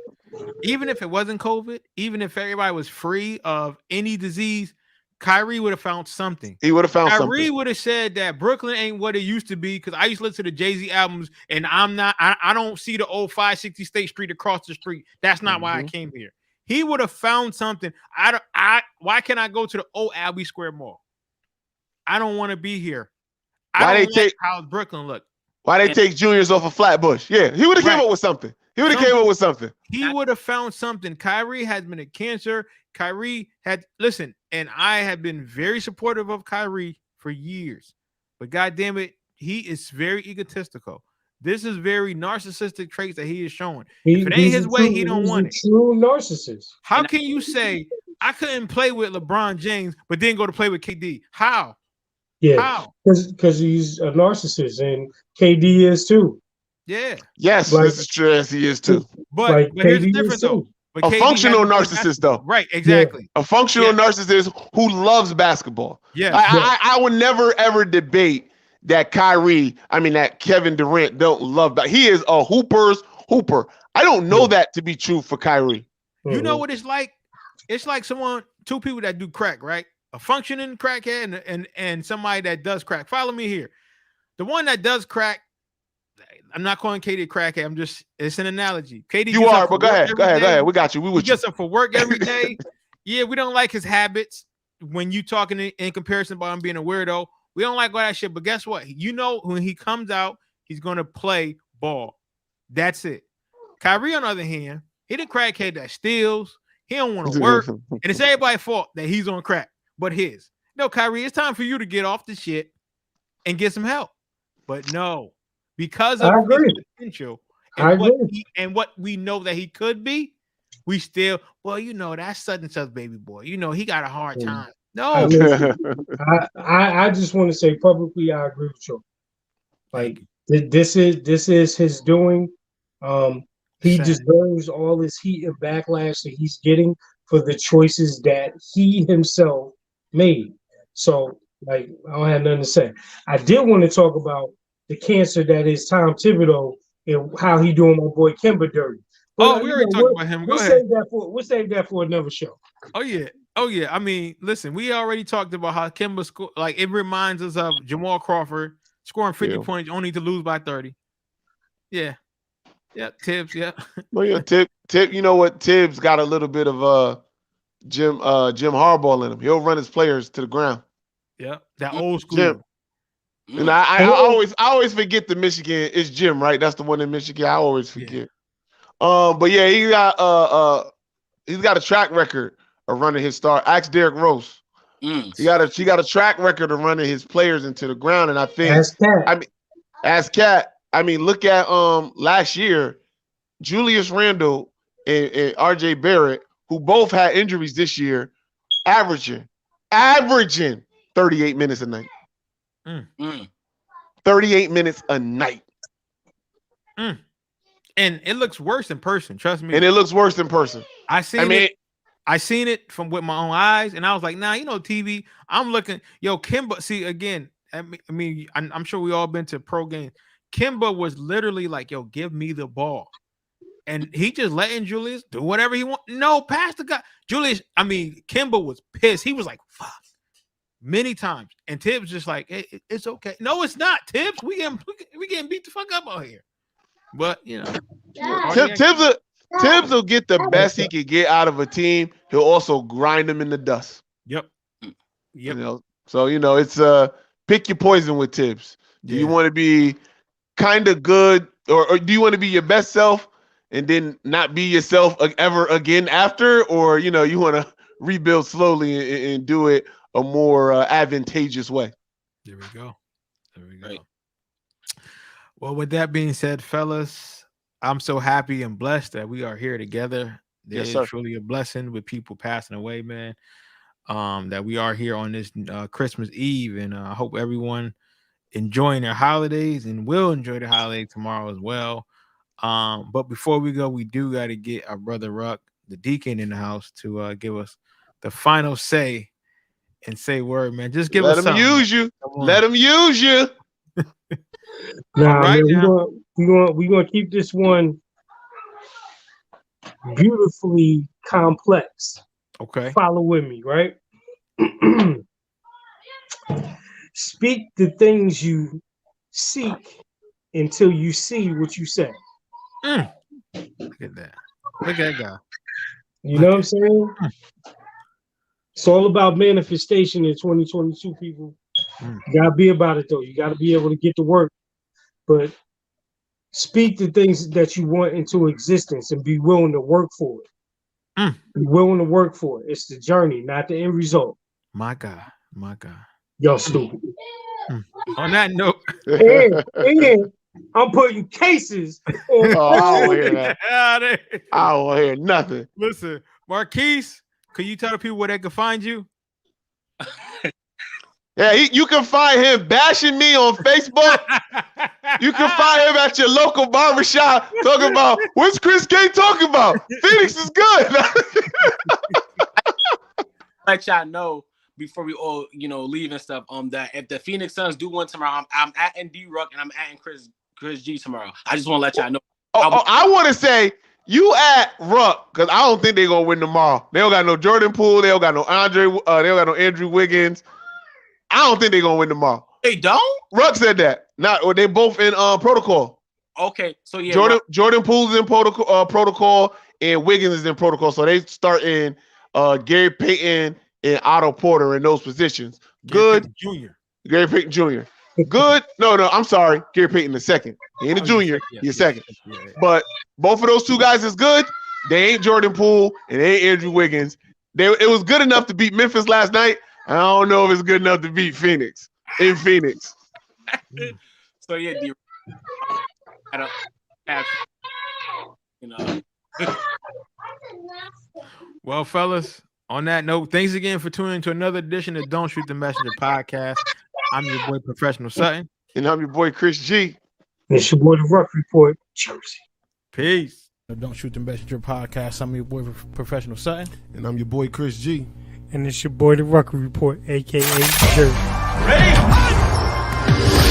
Even if it wasn't COVID, even if everybody was free of any disease, Kyrie would have found something. He would have found something. Kyrie would have said that Brooklyn ain't what it used to be, because I used to listen to the Jay-Z albums, and I don't see the old 560 State Street across the street. That's not why I came here. He would have found something. Why can't I go to the old Albee Square Mall? I don't want to be here. I don't like how Brooklyn look. Why they take juniors off of Flatbush? Yeah, he would have came up with something. He would have found something. Kyrie has been a cancer. Kyrie had, listen, and I have been very supportive of Kyrie for years. But goddamn it, he is very egotistical. This is very narcissistic traits that he is showing. If it ain't his way, he don't want it. True narcissist. How can you say I couldn't play with LeBron James, but then go to play with KD? How? Yeah, how? Because he's a narcissist, and KD is too. Yeah. Yes, this is true. Yes, he is too. But here's the difference, though. A functional narcissist, though. Right, exactly. Yeah. A functional narcissist who loves basketball. Yeah. I would never, ever debate that that Kevin Durant don't love. He is a hooper. I don't know that to be true for Kyrie. You know what it's like? It's like two people that do crack, right? A functioning crackhead and somebody that does crack. Follow me here. The one that does crack, I'm not calling KD a crackhead. It's an analogy. KD, you are, but go ahead. We got you. We gets up for work every day. Yeah, we don't like his habits. When you talking in comparison about him being a weirdo, we don't like all that shit. But guess what? You know, when he comes out, he's gonna play ball. That's it. Kyrie, on the other hand, he the crackhead that steals. He don't want to work, and it's everybody's fault that he's on crack, but his. No, Kyrie, it's time for you to get off the shit and get some help. But no. Because of his potential and what we know that he could be, we still, that's such and such baby boy. He got a hard time. No. I just want to say publicly, I agree with you. Like this is his doing. He deserves all this heat and backlash that he's getting for the choices that he himself made. So, I don't have nothing to say. I did want to talk about the cancer that is Tom Thibodeau and how he doing my boy Kemba dirty. But, we already talked about him. Go ahead. We'll save that for another show. Oh yeah. I mean, listen, we already talked about how Kemba scored. Like, it reminds us of Jamal Crawford scoring 50 points only to lose by 30. Yeah. Yeah, Tibbs. Yeah. Well, yeah, Tibbs. You know what? Tibbs got a little bit of Jim Harbaugh in him. He'll run his players to the ground. Yeah, that old school. Jim. And I always forget the Michigan. It's Jim, right? That's the one in Michigan. I always forget. Yeah. But yeah, he's got a track record of running his star. Ask Derrick Rose. He got a track record of running his players into the ground. And I think ask Cat. I mean, look at last year, Julius Randle and RJ Barrett, who both had injuries this year, averaging 38 minutes a night. 38 minutes a night. And it looks worse in person, trust me. And it looks worse in person. I seen it from with my own eyes, and I was like, TV. I'm looking, Kemba. See, again, I'm sure we all been to pro games. Kemba was literally like, give me the ball. And he just letting Julius do whatever he wants. No, pass the guy. Kemba was pissed. He was like, fuck. Many times. And Tibbs just like, it's okay. No, it's not, Tibbs. We getting beat the fuck up out here. But, Tibbs will get the best he can get out of a team. He'll also grind them in the dust. Yep. So, it's pick your poison with Tibbs. Do you want to be kind of good, or do you want to be your best self and then not be yourself ever again after? Or, you want to rebuild slowly and do it a more advantageous way. There we go. Right. Well, with that being said, fellas, I'm so happy and blessed that we are here together. It is truly a blessing with people passing away, man. That we are here on this Christmas Eve, and I hope everyone enjoying their holidays and will enjoy the holiday tomorrow as well. But before we go, we do got to get our brother Ruck, the deacon, in the house to give us the final say and say word, man. Just give Let us them something. use you. Let them use you. Nah, right, man, we're gonna keep this one beautifully complex. Okay. Follow with me, right? Speak the things you seek until you see what you say. Look at that. Look at that guy. You know what I'm saying? It's all about manifestation in 2022, people. You gotta be about it though. You gotta be able to get to work. But speak the things that you want into existence and be willing to work for it. Be willing to work for it. It's the journey, not the end result. My God. Y'all stupid. On that note, and I'm putting cases on. Oh, I don't want to hear that. I don't want to hear nothing. Listen, Marquise, can you tell the people where they can find you? Yeah, you can find him bashing me on Facebook. You can find him at your local barbershop talking about, what's Chris K talking about? Phoenix is good. Let y'all know before we all, leave and stuff, that if the Phoenix Suns do win tomorrow, I'm at D-Ruck and I'm at Chris G tomorrow. I just want to let y'all know. I want to say, you at Ruck, because I don't think they're going to win tomorrow. They don't got no Jordan Poole. They don't got no they don't got no Andrew Wiggins. I don't think they're going to win tomorrow. They don't? Ruck said that. They both in protocol. Okay, so yeah. Jordan Poole's in protocol, and Wiggins is in protocol. So they start in Gary Payton and Otto Porter in those positions. Good. Gary Payton Jr. Good. No, I'm sorry. Gary Payton the second. He ain't a junior. He's second. But both of those two guys is good. They ain't Jordan Poole and they ain't Andrew Wiggins. It was good enough to beat Memphis last night. I don't know if it's good enough to beat Phoenix. In Phoenix. So yeah, I don't have, Well, fellas, on that note, thanks again for tuning into another edition of Don't Shoot the Messenger podcast. I'm your boy, Professional Sutton. And I'm your boy, Chris G. It's your boy, The Ruck Report, Jersey. Peace. Don't Shoot the Messenger podcast. I'm your boy, Professional Sutton. And I'm your boy, Chris G. And it's your boy, The Ruck Report, a.k.a. Jersey. Ready?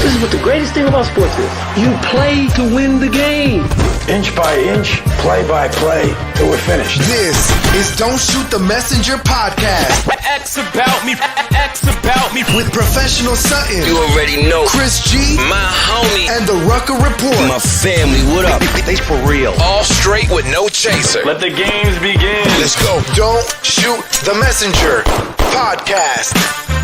This is what the greatest thing about sports is. You play to win the game. Inch by inch, play by play, till we're finished. This is Don't Shoot the Messenger podcast. X about me. With Professional Sutton. You already know. Chris G. My homie. And the Rucker Report. My family, what up? They for real. All straight with no chaser. Let the games begin. Let's go. Don't Shoot the Messenger podcast.